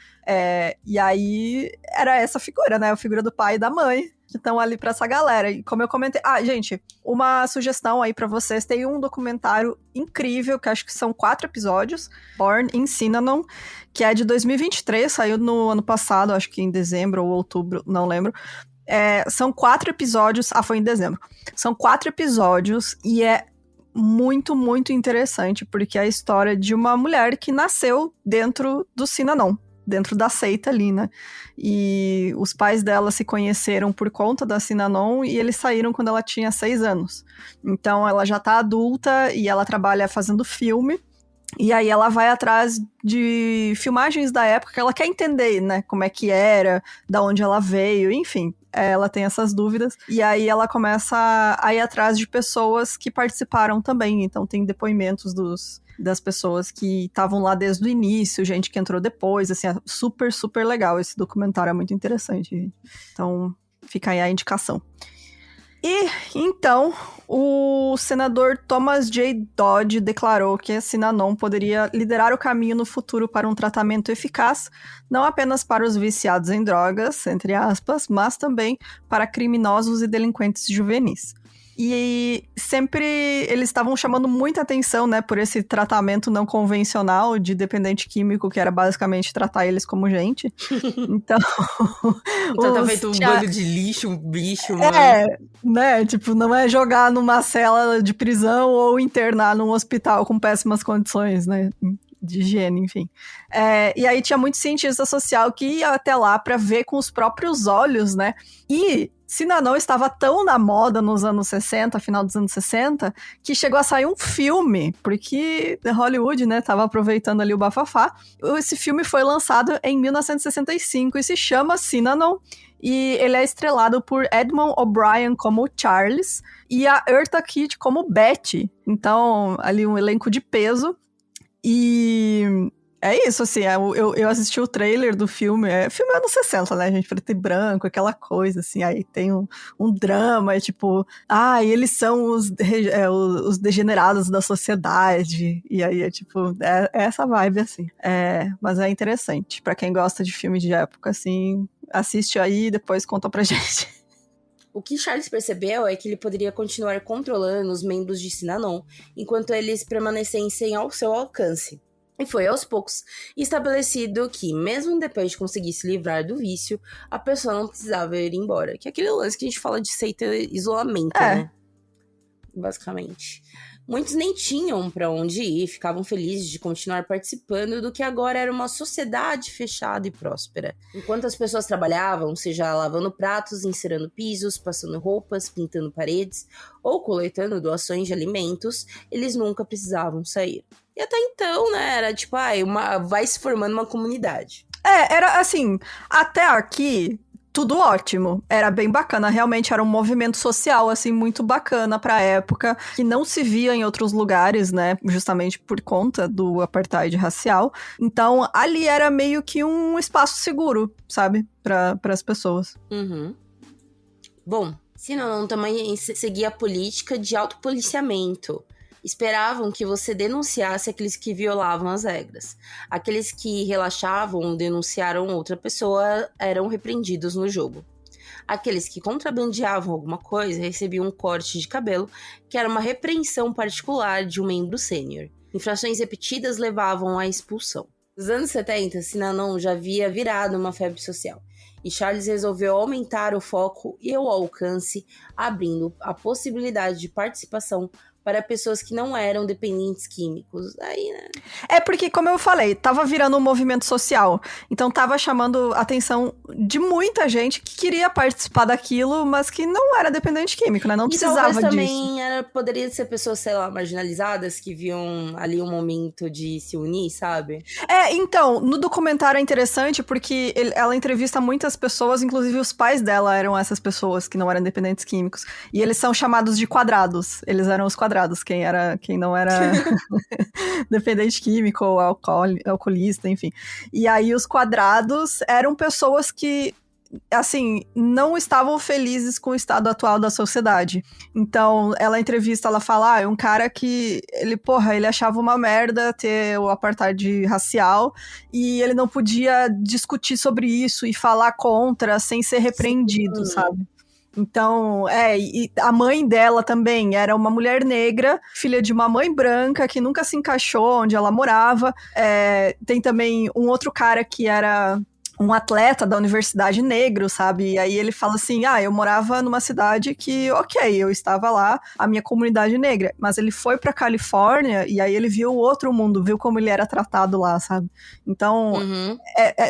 E aí, era essa figura, né? A figura do pai e da mãe, que estão ali pra essa galera. E como eu comentei... gente, uma sugestão aí pra vocês. Tem um documentário incrível, que acho que são 4 episódios, Born in Synanon, que é de 2023, saiu no ano passado, acho que em dezembro ou outubro, não lembro. São 4 episódios... foi em dezembro. São 4 episódios e é muito, muito interessante, porque é a história de uma mulher que nasceu dentro do Synanon, dentro da seita ali, né? E os pais dela se conheceram por conta da Synanon e eles saíram quando ela tinha 6 anos. Então ela já tá adulta e ela trabalha fazendo filme. E aí ela vai atrás de filmagens da época que ela quer entender, né? Como é que era, da onde ela veio, enfim. Ela tem essas dúvidas. E aí ela começa a ir atrás de pessoas que participaram também. Então tem depoimentos das pessoas que estavam lá desde o início, gente que entrou depois, assim, é super, super legal. Esse documentário é muito interessante, gente. Então, fica aí a indicação. E, então, o senador Thomas J. Dodge declarou que a Synanon poderia liderar o caminho no futuro para um tratamento eficaz, não apenas para os viciados em drogas, entre aspas, mas também para criminosos e delinquentes juvenis. E sempre eles estavam chamando muita atenção, né, por esse tratamento não convencional de dependente químico, que era basicamente tratar eles como gente. Então... tá feito um bando de lixo, um bicho, mano. Né, tipo, não é jogar numa cela de prisão ou internar num hospital com péssimas condições, né, de higiene, enfim. E aí tinha muito cientista social que ia até lá pra ver com os próprios olhos, né, e... Synanon estava tão na moda nos anos 60, final dos anos 60, que chegou a sair um filme, porque Hollywood, né, tava aproveitando ali o bafafá. Esse filme foi lançado em 1965 e se chama Synanon, e ele é estrelado por Edmond O'Brien como Charles e a Eartha Kitt como Betty. Então, ali um elenco de peso. E... é isso, assim, eu assisti o trailer do filme, filme anos 60, né, gente, preto e branco, aquela coisa, assim, aí tem um drama, tipo, eles são os degenerados da sociedade, e aí é tipo, essa vibe, assim, mas é interessante, pra quem gosta de filme de época, assim, assiste aí e depois conta pra gente. O que Charles percebeu é que ele poderia continuar controlando os membros de Synanon, enquanto eles permanecessem ao seu alcance. E foi aos poucos estabelecido que, mesmo depois de conseguir se livrar do vício, a pessoa não precisava ir embora. Que é aquele lance que a gente fala de seita isolamento, né? Basicamente. Muitos nem tinham pra onde ir, ficavam felizes de continuar participando do que agora era uma sociedade fechada e próspera. Enquanto as pessoas trabalhavam, seja lavando pratos, encerando pisos, passando roupas, pintando paredes ou coletando doações de alimentos, eles nunca precisavam sair. E até então, né, era tipo, vai se formando uma comunidade. Era assim, até aqui, tudo ótimo. Era bem bacana, realmente era um movimento social, assim, muito bacana pra época, que não se via em outros lugares, né, justamente por conta do apartheid racial. Então, ali era meio que um espaço seguro, sabe, para as pessoas. Uhum. Bom, Synanon também seguia a política de autopoliciamento. Esperavam que você denunciasse aqueles que violavam as regras. Aqueles que relaxavam ou denunciaram outra pessoa eram repreendidos no jogo. Aqueles que contrabandeavam alguma coisa recebiam um corte de cabelo, que era uma repreensão particular de um membro sênior. Infrações repetidas levavam à expulsão. Nos anos 70, Synanon já havia virado uma febre social. E Charles resolveu aumentar o foco e o alcance, abrindo a possibilidade de participação para pessoas que não eram dependentes químicos. Aí, né? É porque, como eu falei, tava virando um movimento social. Então tava chamando a atenção de muita gente que queria participar daquilo, mas que não era dependente químico, né? Não precisava disso. E também poderia ser pessoas, sei lá, marginalizadas que viam ali um momento de se unir, sabe? Então, no documentário é interessante porque ela entrevista muitas pessoas, inclusive os pais dela eram essas pessoas que não eram dependentes químicos. E eles são chamados de quadrados. Eles eram os quadrados. Quem não era dependente químico ou alcoolista, enfim. E aí os quadrados eram pessoas que, assim, não estavam felizes com o estado atual da sociedade. Então, ela fala, é um cara que, ele achava uma merda ter o apartheid racial e ele não podia discutir sobre isso e falar contra sem ser repreendido, sabe? Então, e a mãe dela também era uma mulher negra, filha de uma mãe branca que nunca se encaixou onde ela morava. Tem também um outro cara que era um atleta da universidade negro, sabe? E aí ele fala assim, eu morava numa cidade que, eu estava lá, a minha comunidade negra, mas ele foi pra Califórnia e aí ele viu o outro mundo, viu como ele era tratado lá, sabe? Então,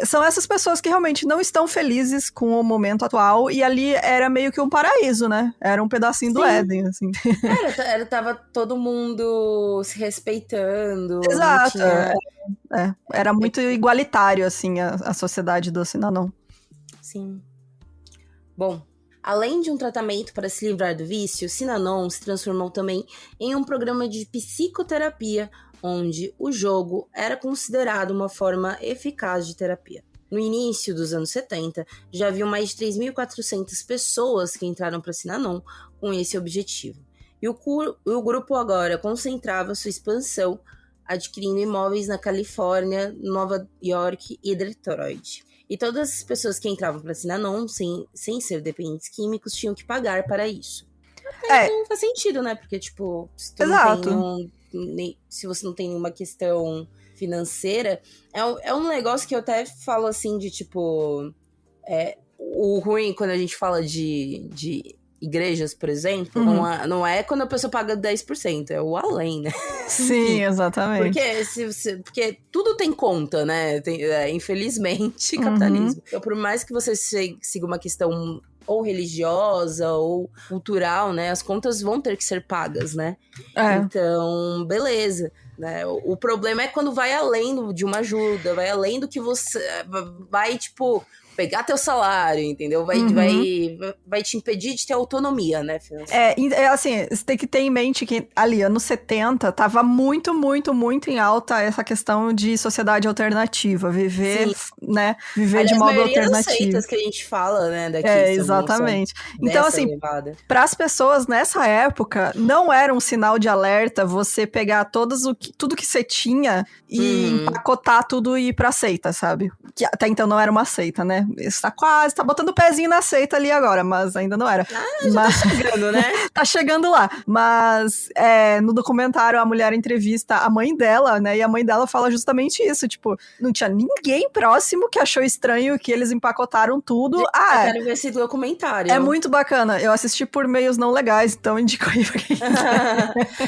são essas pessoas que realmente não estão felizes com o momento atual e ali era meio que um paraíso, né? Era um pedacinho do Éden, assim. Tava todo mundo se respeitando. Exato, era muito igualitário, assim, a sociedade do Synanon. Sim. Bom, além de um tratamento para se livrar do vício, Synanon se transformou também em um programa de psicoterapia, onde o jogo era considerado uma forma eficaz de terapia. No início dos anos 70, já haviam mais de 3.400 pessoas que entraram para Synanon com esse objetivo. E o grupo agora concentrava sua expansão adquirindo imóveis na Califórnia, Nova York e Detroit. E todas as pessoas que entravam para Synanon, sem ser dependentes químicos, tinham que pagar para isso. Não faz sentido, né? Porque, tipo, se você não tem nenhuma questão financeira, é um negócio que eu até falo assim de, tipo... o ruim quando a gente fala de igrejas, por exemplo, não é quando a pessoa paga 10%, é o além, né? Sim, exatamente. Porque tudo tem conta, né? Infelizmente, capitalismo. Então, por mais que você siga uma questão ou religiosa ou cultural, né? As contas vão ter que ser pagas, né? Então, beleza. Né? O problema é quando vai além de uma ajuda, vai além do que você... Vai, tipo... pegar teu salário, entendeu? Vai te impedir de ter autonomia, né, assim, você tem que ter em mente que ali, anos 70, tava muito, muito, muito em alta essa questão de sociedade alternativa, viver de modo alternativo. Seitas que a gente fala, né, daqui. Exatamente. Então, assim, para as pessoas nessa época, não era um sinal de alerta você pegar tudo que você tinha e empacotar tudo e ir pra seita, sabe? Que até então não era uma seita, né? Está quase, tá botando o pezinho na seita ali agora, mas ainda não era. Já tá chegando, né? Tá chegando lá. Mas no documentário a mulher entrevista a mãe dela, né? E a mãe dela fala justamente isso, tipo, não tinha ninguém próximo que achou estranho que eles empacotaram tudo. Eu quero ver esse documentário. É muito bacana. Eu assisti por meios não legais, então indico aí pra quem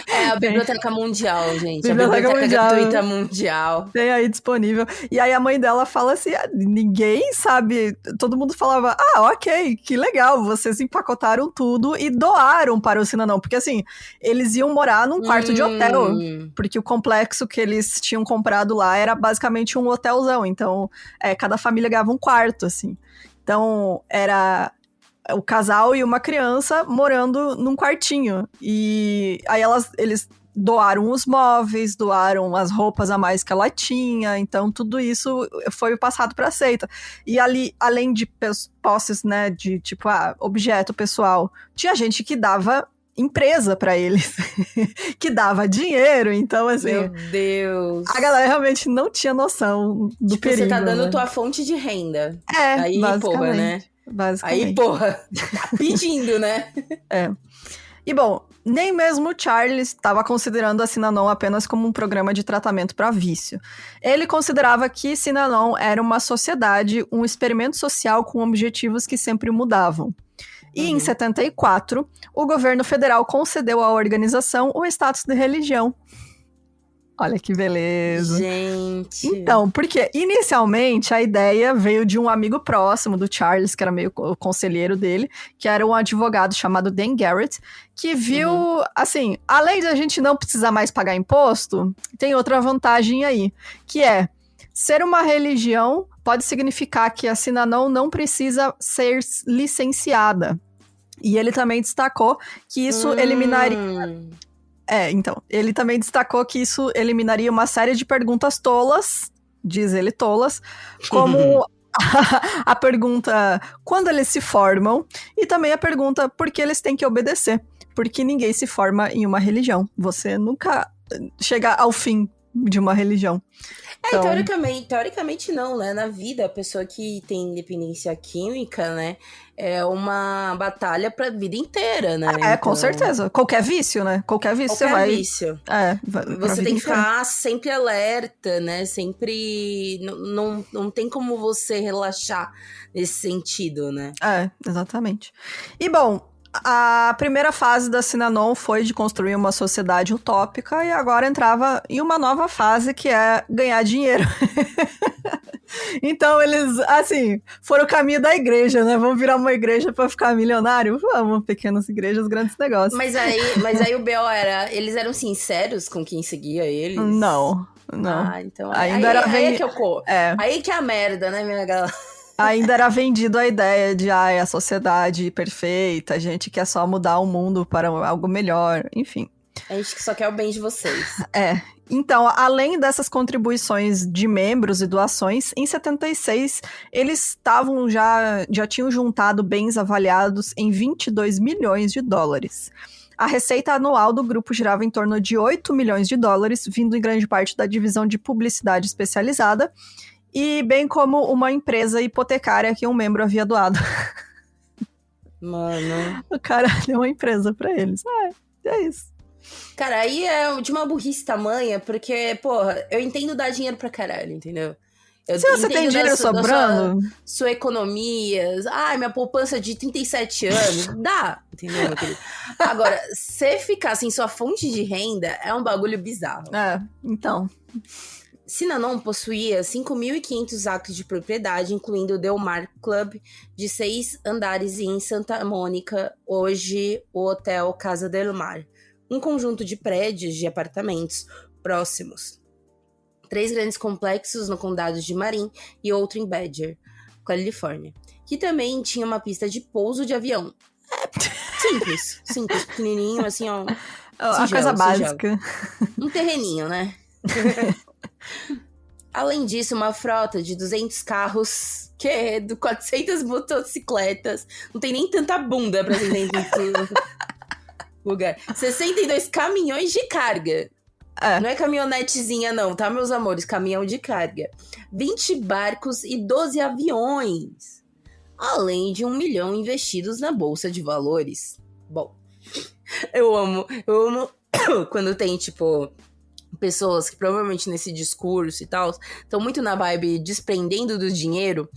É a Biblioteca Mundial, gente. Biblioteca a Biblioteca Mundial. Gratuita Mundial. Tem aí disponível. E aí a mãe dela fala assim, ninguém sabe, todo mundo falava, ok, que legal, vocês empacotaram tudo e doaram para o Sinanão, porque assim, eles iam morar num quarto de hotel, porque o complexo que eles tinham comprado lá era basicamente um hotelzão, então cada família ganhava um quarto, assim. Então, era o casal e uma criança morando num quartinho. E aí eles doaram os móveis, doaram as roupas a mais que ela tinha. Então, tudo isso foi passado para a seita. E ali, além de posses, né, de tipo, objeto pessoal, tinha gente que dava empresa pra eles, que dava dinheiro, então assim... Meu Deus! A galera realmente não tinha noção do perigo. Você tá dando né? tua fonte de renda. Aí, porra, né? Basicamente. Aí, porra, tá pedindo, né? E bom, nem mesmo o Charles estava considerando a Synanon apenas como um programa de tratamento para vício. Ele considerava que Synanon era uma sociedade, um experimento social com objetivos que sempre mudavam. E em 74, o governo federal concedeu à organização o status de religião. Olha que beleza. Gente. Então, porque inicialmente a ideia veio de um amigo próximo do Charles, que era meio o conselheiro dele, que era um advogado chamado Dan Garrett, que viu, assim, além de a gente não precisar mais pagar imposto, tem outra vantagem aí, que é ser uma religião pode significar que a Synanon não precisa ser licenciada. E ele também destacou que isso eliminaria... então, ele também destacou que isso eliminaria uma série de perguntas tolas, diz ele tolas, como a pergunta quando eles se formam e também a pergunta por que eles têm que obedecer, porque ninguém se forma em uma religião. Você nunca chega ao fim de uma religião. Então... teoricamente não, né? Na vida, a pessoa que tem dependência química, né? É uma batalha pra vida inteira, né? Então... com certeza. Qualquer vício, né? Qualquer vício você vai... vício. Você tem que ficar sempre alerta, né? Sempre... Não tem como você relaxar nesse sentido, né? Exatamente. E, bom... A primeira fase da Synanon foi de construir uma sociedade utópica e agora entrava em uma nova fase que é ganhar dinheiro. Então eles, assim, foram o caminho da igreja, né? Vamos virar uma igreja pra ficar milionário? Vamos, pequenas igrejas, grandes negócios. Mas aí o B.O. eles eram sinceros com quem seguia eles? Não. Então ainda era aí é que eu corro. Aí que é a merda, né, minha galera? Ainda era vendido a ideia de a sociedade perfeita, a gente quer só mudar o mundo para algo melhor, enfim. A gente só quer o bem de vocês. Então, além dessas contribuições de membros e doações, em 76, eles já tinham juntado bens avaliados em 22 milhões de dólares. A receita anual do grupo girava em torno de 8 milhões de dólares, vindo em grande parte da divisão de publicidade especializada, e bem como uma empresa hipotecária que um membro havia doado. Mano. O cara deu uma empresa pra eles. É isso. Cara, aí é de uma burrice tamanha, porque, porra, eu entendo dar dinheiro pra caralho, entendeu? Se você tem dinheiro sobrando... Sua economia... minha poupança de 37 anos... Dá, entendeu, meu querido? Agora, você ficar sem sua fonte de renda é um bagulho bizarro. Então... Synanon possuía 5.500 acres de propriedade, incluindo o Del Mar Club, de 6 andares em Santa Mônica, hoje o Hotel Casa del Mar. Um conjunto de prédios de apartamentos próximos. 3 grandes complexos no condado de Marin e outro em Badger, Califórnia, que também tinha uma pista de pouso de avião. Simples, pequenininho, assim, ó. A coisa básica. Um terreninho, né? Além disso, uma frota de 200 carros, 400 motocicletas, não tem nem tanta bunda pra ser dentro do lugar. 62 caminhões de carga. Não é caminhonetezinha não, tá, meus amores? Caminhão de carga. 20 barcos e 12 aviões. Além de 1 milhão investidos na Bolsa de Valores. Bom, eu amo quando tem, tipo, pessoas que provavelmente nesse discurso e tal, estão muito na vibe desprendendo do dinheiro,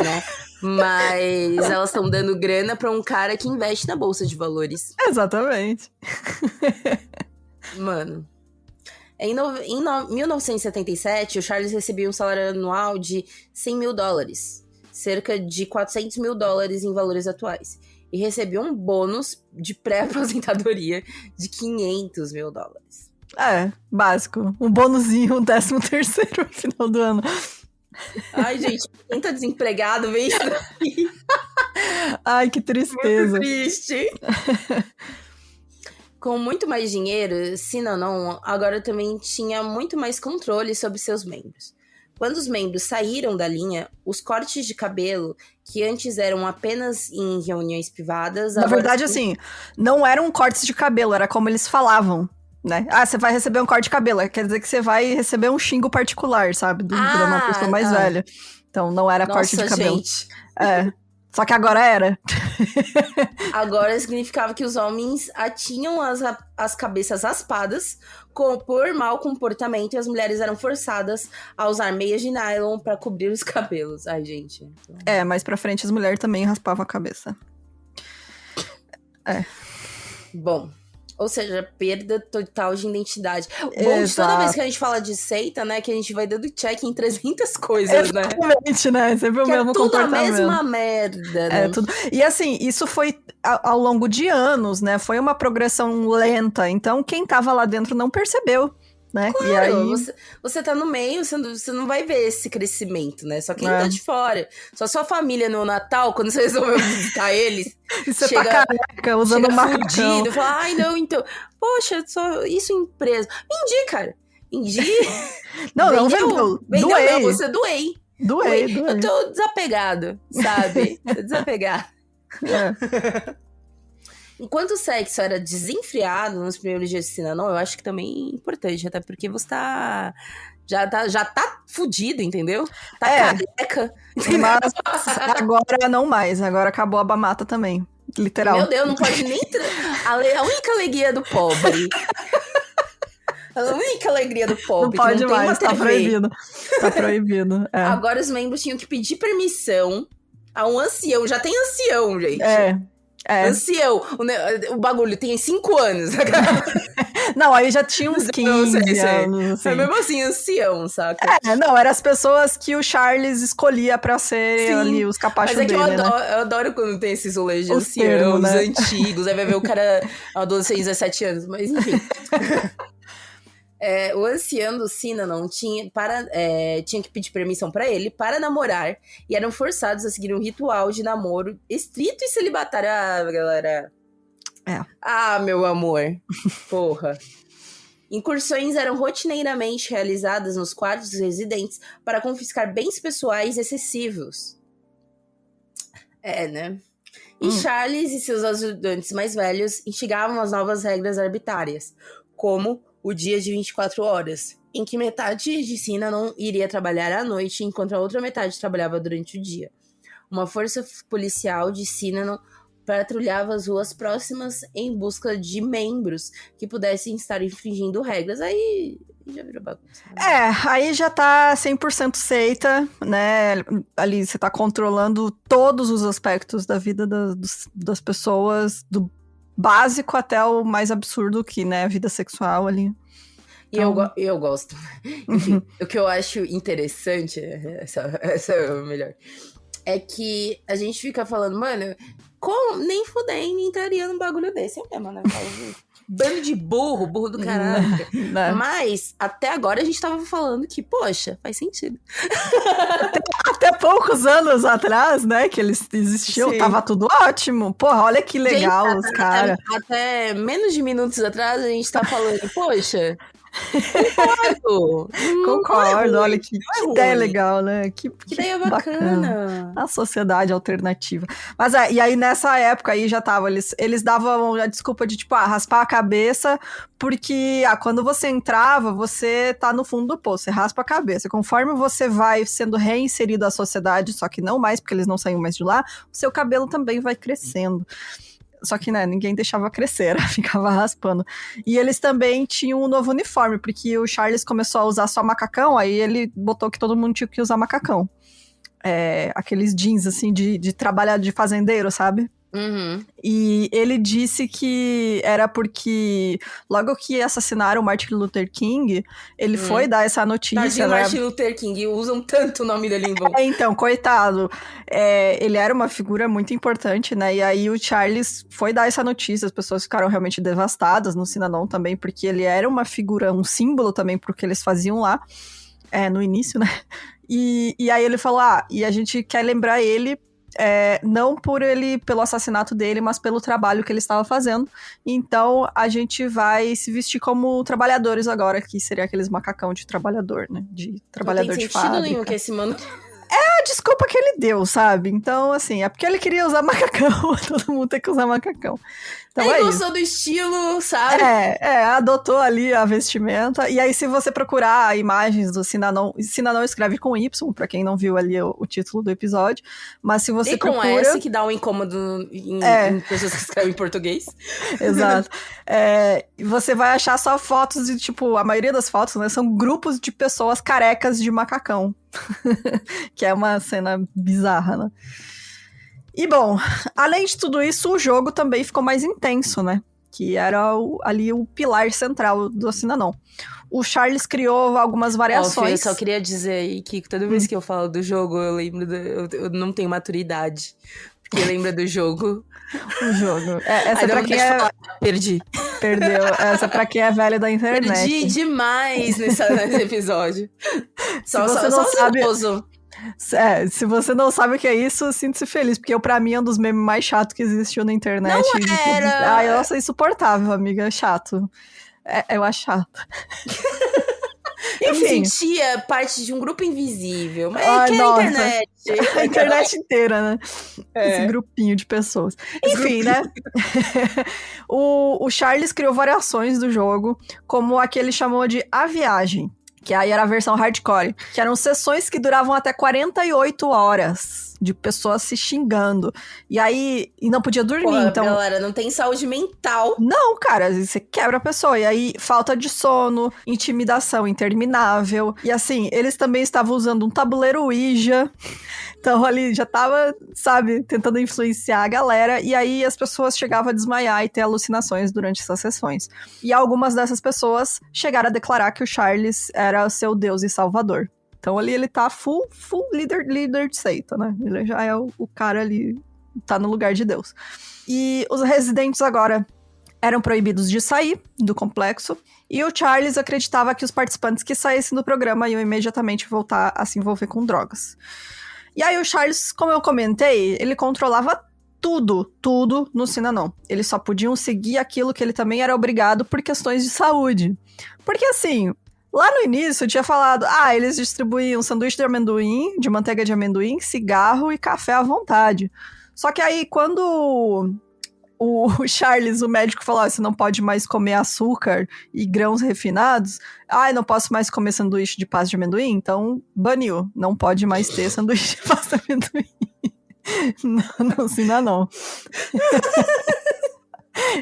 né? Mas elas estão dando grana pra um cara que investe na Bolsa de Valores. Exatamente. Mano, em 1977, o Charles recebia um salário anual de $100 mil, cerca de $400 mil em valores atuais. E recebia um bônus de pré-aposentadoria de $500 mil. Básico. Um bônusinho, um 13º no final do ano. Ai, gente, quem tá desempregado, vê isso aqui. Ai, que tristeza. Muito triste. Com muito mais dinheiro, Synanon agora também tinha muito mais controle sobre seus membros. Quando os membros saíram da linha, os cortes de cabelo, que antes eram apenas em reuniões privadas... Na verdade, assim, não eram cortes de cabelo, era como eles falavam, né? Ah, você vai receber um corte de cabelo, quer dizer que você vai receber um xingo particular, sabe? De uma pessoa mais velha. Então, não era corte de cabelo. Gente. Só que agora era. Agora significava que os homens tinham as cabeças raspadas por mau comportamento e as mulheres eram forçadas a usar meias de nylon pra cobrir os cabelos. Ai, gente. Mais pra frente as mulheres também raspavam a cabeça. Bom, ou seja, perda total de identidade. Bom, toda vez que a gente fala de seita, né, que a gente vai dando check em 300 coisas, né? Exatamente, né? Sempre o mesmo tudo comportamento. a mesma merda, né? Tudo. E assim, isso foi ao longo de anos, né? Foi uma progressão lenta. Então, quem tava lá dentro não percebeu, né? Claro, e aí... você tá no meio, você não vai ver esse crescimento, né? Só quem tá de fora. Só sua família no Natal, quando você resolveu visitar eles... E você tá careca, usando um macacão. Fala, ai, não, então... Poxa, só isso empresa. Vendi, cara. Vendi. Não vendeu. Doei. Não, você doei. Doei. Eu tô desapegado, sabe? Tô desapegado. Enquanto o sexo era desenfreado nos primeiros dias de Synanon, eu acho que também é importante, até porque você já tá fudido, entendeu? Tá careca. Mas agora não mais, agora acabou a mamata também, literal. Meu Deus, não pode nem... A única alegria do pobre... A única alegria do pobre. Não pode não mais, tá proibido. Tá proibido. Agora os membros tinham que pedir permissão a um ancião. Já tem ancião, gente. Ancião. O bagulho tem 5 anos. Não, aí já tinha uns 15 anos. Assim. Mas mesmo assim, ancião, saca? Não, eram as pessoas que o Charles escolhia pra serem ali os capachos dele, eu adoro quando tem esses rolês de anciãos, né? Antigos. Aí vai ver o cara adolescente, 17 anos. Mas enfim... o ancião do Synanon tinha que pedir permissão pra ele para namorar e eram forçados a seguir um ritual de namoro estrito e celibatário. Ah, galera. Ah, meu amor. Porra. Incursões eram rotineiramente realizadas nos quartos dos residentes para confiscar bens pessoais excessivos. Né? E Charles e seus ajudantes mais velhos instigavam as novas regras arbitrárias, como o dia de 24 horas, em que metade de Synanon iria trabalhar à noite, enquanto a outra metade trabalhava durante o dia. Uma força policial de Synanon patrulhava as ruas próximas em busca de membros que pudessem estar infringindo regras. Aí já virou bagunça. Aí já tá 100% seita, né? Ali você tá controlando todos os aspectos da vida das pessoas, do básico até o mais absurdo que, né, a vida sexual ali. Então... E eu gosto. Enfim, o que eu acho interessante, essa é o melhor, é que a gente fica falando, mano, nem fudendo entraria num bagulho desse. Mano, bando de burro do caralho. Mas, até agora, a gente tava falando que, poxa, faz sentido. Até poucos anos atrás, né, que eles existiam, Sim. Tava tudo ótimo. Porra, olha que legal, gente, os caras. Até menos de minutos atrás, a gente tá falando, poxa... Concordo, olha que ideia legal, né? Que ideia bacana. A sociedade alternativa. Mas e aí nessa época aí já tava, eles davam a desculpa de tipo, raspar a cabeça, porque quando você entrava, você tá no fundo do poço, você raspa a cabeça. Conforme você vai sendo reinserido à sociedade, só que não mais, porque eles não saíam mais de lá, o seu cabelo também vai crescendo. Só que, né, ninguém deixava crescer, ficava raspando. E eles também tinham um novo uniforme, porque o Charles começou a usar só macacão, aí ele botou que todo mundo tinha que usar macacão. Aqueles jeans, assim, de trabalhar de fazendeiro, sabe? Uhum. E ele disse que era porque logo que assassinaram o Martin Luther King, ele foi dar essa notícia, né? Martin Luther King, usam tanto o nome dele em vão. Então, coitado. Ele era uma figura muito importante, né? E aí o Charles foi dar essa notícia, as pessoas ficaram realmente devastadas no Synanon também, porque ele era uma figura, um símbolo também pro que eles faziam lá, no início, né? E aí ele falou, e a gente quer lembrar ele não pelo assassinato dele, mas pelo trabalho que ele estava fazendo. Então, a gente vai se vestir como trabalhadores agora, que seria aqueles macacão de trabalhador, né? De trabalhador de fábrica. Não tem sentido nenhum que esse mano... É a desculpa que ele deu, sabe? Então, assim, é porque ele queria usar macacão. Todo mundo tem que usar macacão. Então, ele gostou do estilo, sabe? Adotou ali a vestimenta. E aí, se você procurar imagens do Synanon escreve com Y, pra quem não viu ali o título do episódio. Mas se você procura... com S, que dá um incômodo em pessoas que escrevem em português. Exato. Você vai achar só fotos de, tipo, a maioria das fotos, né, são grupos de pessoas carecas de macacão. Que é uma cena bizarra, né? E bom, além de tudo isso, o jogo também ficou mais intenso, né? Que era ali o pilar central do Synanon. O Charles criou algumas variações. Eu só queria dizer aí que toda vez que eu falo do jogo, eu lembro eu não tenho maturidade. Porque lembra do jogo. O jogo. Essa pra quem Perdi. Perdeu. Essa pra quem é velho da internet. Perdi demais nesse episódio. Se você não sabe... se você não sabe o que é isso, sinta-se feliz, porque pra mim é um dos memes mais chatos que existiu na internet. Não era! Nossa, é insuportável, amiga, é chato. Eu acho chato. Eu me sentia parte de um grupo invisível, mas a internet. A internet inteira, né? Esse grupinho de pessoas. Enfim, né? O Charles criou variações do jogo, como a que ele chamou de A Viagem, que aí era a versão hardcore, que eram sessões que duravam até 48 horas de pessoas se xingando. E aí, não podia dormir, então... Galera, não tem saúde mental. Não, cara, você quebra a pessoa. E aí, falta de sono, intimidação interminável. E assim, eles também estavam usando um tabuleiro Ouija. Então, ali, já tava, sabe, tentando influenciar a galera. E aí, as pessoas chegavam a desmaiar e ter alucinações durante essas sessões. E algumas dessas pessoas chegaram a declarar que o Charles era seu deus e salvador. Então ali ele tá full líder de seita, né? Ele já é o cara ali, tá no lugar de Deus. E os residentes agora eram proibidos de sair do complexo, e o Charles acreditava que os participantes que saíssem do programa iam imediatamente voltar a se envolver com drogas. E aí o Charles, como eu comentei, ele controlava tudo no Synanon. Eles só podiam seguir aquilo que ele também era obrigado por questões de saúde. Porque assim... Lá no início, eu tinha falado, eles distribuíam sanduíche de amendoim, de manteiga de amendoim, cigarro e café à vontade. Só que aí, quando o Charles, o médico, falou, você não pode mais comer açúcar e grãos refinados, não posso mais comer sanduíche de pasta de amendoim, então baniu, não pode mais ter sanduíche de pasta de amendoim. Não ensina, não.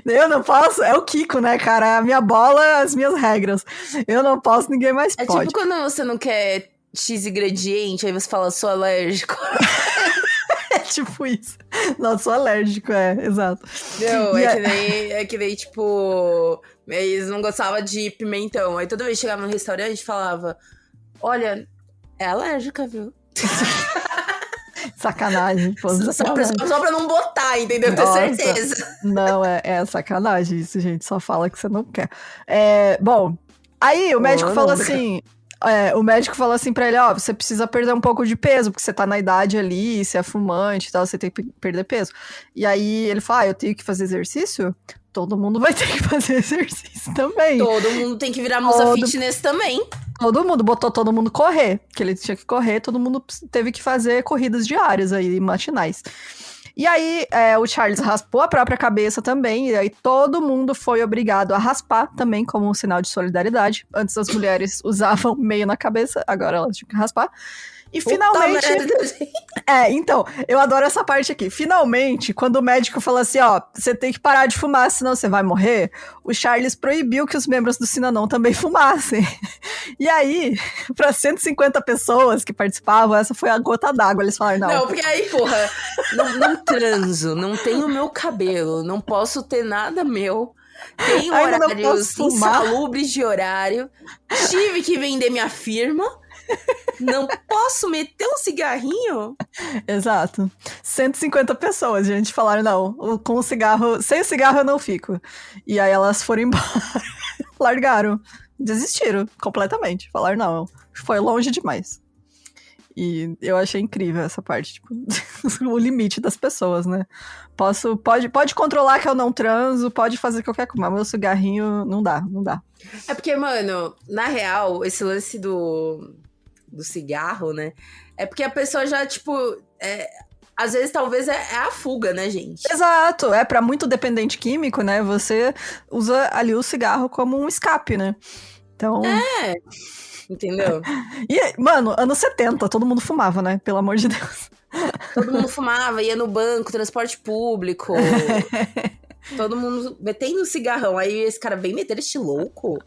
Eu não posso, é o Kiko, né, cara? A minha bola, as minhas regras. Eu não posso, ninguém mais pode. É tipo quando você não quer X ingrediente, aí você fala, sou alérgico. É tipo isso. Não, sou alérgico, exato. Não, é que nem, tipo, eles não gostavam de pimentão. Aí toda vez que chegava no restaurante, falava, olha, é alérgica, viu? Sacanagem, pô. Só pra não botar, entendeu? Tenho certeza. Não, é sacanagem isso, gente. Só fala que você não quer. Bom, aí o médico falou assim... o médico falou assim pra ele, você precisa perder um pouco de peso, porque você tá na idade ali, você é fumante e tal, você tem que perder peso. E aí ele falou, eu tenho que fazer exercício? todo mundo vai ter que fazer exercício também. Todo mundo tem que virar musa fitness também. Todo mundo, botou todo mundo correr, que ele tinha que correr, todo mundo teve que fazer corridas diárias aí, matinais. E aí, o Charles raspou a própria cabeça também, e aí todo mundo foi obrigado a raspar também como um sinal de solidariedade. Antes as mulheres usavam meio na cabeça, agora elas tinham que raspar. E Puta finalmente... merda, gente. Então, eu adoro essa parte aqui. Finalmente, quando o médico falou assim, ó, você tem que parar de fumar, senão você vai morrer, o Charles proibiu que os membros do Synanon também fumassem. E aí, para 150 pessoas que participavam, essa foi a gota d'água. Eles falaram, Não, porque aí, porra, não transo, não tenho meu cabelo, não posso ter nada meu. Tenho horários insalubres de horário, tive que vender minha firma. Não posso meter um cigarrinho? Exato. 150 pessoas, gente, falaram, não, com o cigarro, sem o cigarro eu não fico. E aí elas foram embora, largaram, desistiram completamente, falaram, não, foi longe demais. E eu achei incrível essa parte, tipo, o limite das pessoas, né? Pode controlar que eu não transo, pode fazer qualquer coisa, mas meu cigarrinho não dá. É porque, mano, na real, esse lance do cigarro, né? É porque a pessoa já, tipo... às vezes, talvez, é a fuga, né, gente? Exato. Pra muito dependente químico, né? Você usa ali o cigarro como um escape, né? Então... Entendeu? E, mano, anos 70, todo mundo fumava, né? Pelo amor de Deus. Todo mundo fumava, ia no banco, transporte público... Todo mundo metendo um cigarrão. Aí esse cara vem meter este louco?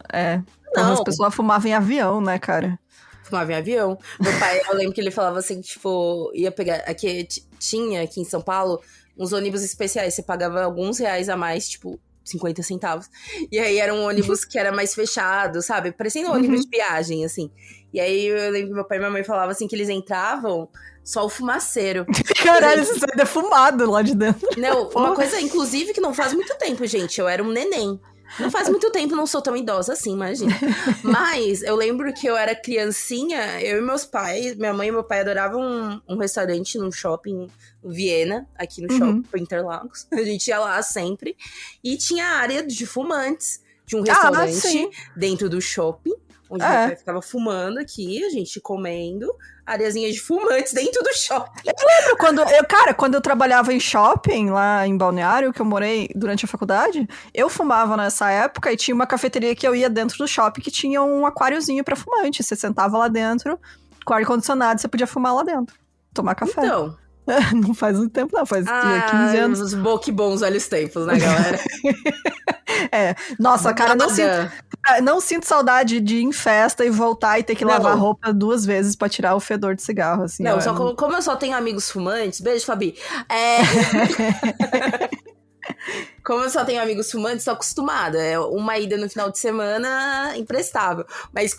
Não. As pessoas fumavam em avião, né, cara? Fumava em avião. Meu pai, eu lembro que ele falava assim, tipo, ia pegar... Aqui tinha, aqui em São Paulo, uns ônibus especiais. Você pagava alguns reais a mais, tipo, 50 centavos. E aí era um ônibus que era mais fechado, sabe? Parecendo um ônibus de viagem, assim. E aí eu lembro que meu pai e minha mãe falavam assim, que eles entravam... Só o fumaceiro. Caralho, você sai defumado lá de dentro. Não, uma coisa, inclusive, que não faz muito tempo, gente. Eu era um neném. Não faz muito tempo, não sou tão idosa assim, imagina. Mas eu lembro que eu era criancinha, eu e meus pais, minha mãe e meu pai adoravam um restaurante num shopping em Viena, aqui no shopping Interlagos. A gente ia lá sempre. E tinha a área de fumantes, de um restaurante dentro do shopping, onde meu pai ficava fumando aqui, a gente comendo. Areazinha de fumantes dentro do shopping. Eu lembro quando eu trabalhava em shopping, lá em Balneário, que eu morei durante a faculdade, eu fumava nessa época e tinha uma cafeteria que eu ia dentro do shopping que tinha um aquáriozinho pra fumante. Você sentava lá dentro, com ar-condicionado, você podia fumar lá dentro, tomar café. Então... Não faz muito tempo, não, faz 15 anos. Os bons velhos tempos, né, galera? Nossa, cara, não sinto saudade de ir em festa e voltar e ter que lavar a roupa 2 vezes pra tirar o fedor de cigarro, assim. Não, como eu só tenho amigos fumantes, beijo, Fabi. Como eu só tenho amigos fumantes, tô acostumada. É uma ida no final de semana imprestável. Mas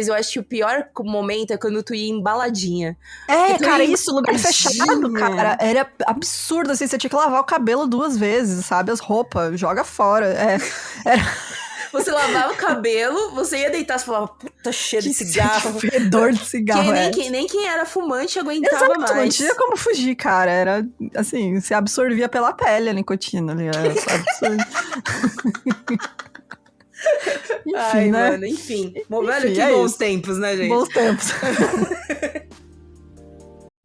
eu acho que o pior momento é quando tu ia em baladinha. Cara, isso, lugar fechado, cara. Era absurdo, assim, você tinha que lavar o cabelo 2 vezes, sabe? As roupas, joga fora. Você lavava o cabelo, você ia deitar e falava, puta, cheiro de cigarro. Fedor de cigarro, nem quem era fumante aguentava mais. Não tinha como fugir, cara. Era, assim, se absorvia pela pele a nicotina ali. Era absurdo. Enfim, né? Mano, enfim. Velho, que bons tempos, né, gente? Bons tempos.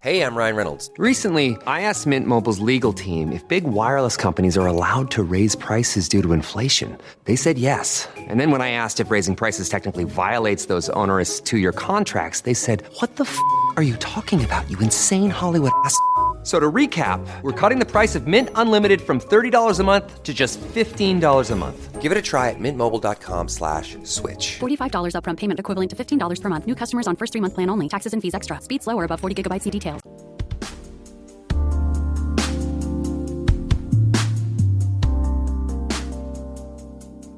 Hey, I'm Ryan Reynolds. Recently, I asked Mint Mobile's legal team if big wireless companies are allowed to raise prices due to inflation. They said yes. And then when I asked if raising prices technically violates those onerous 2-year contracts, they said, "What the f*** are you talking about, you insane Hollywood ass?" So to recap, we're cutting the price of Mint Unlimited from $30 a month to just $15 a month. Give it a try at mintmobile.com/switch. $45 upfront payment equivalent to $15 per month. New customers on first 3-month plan only. Taxes and fees extra. Speed slower above 40 gigabytes. See details.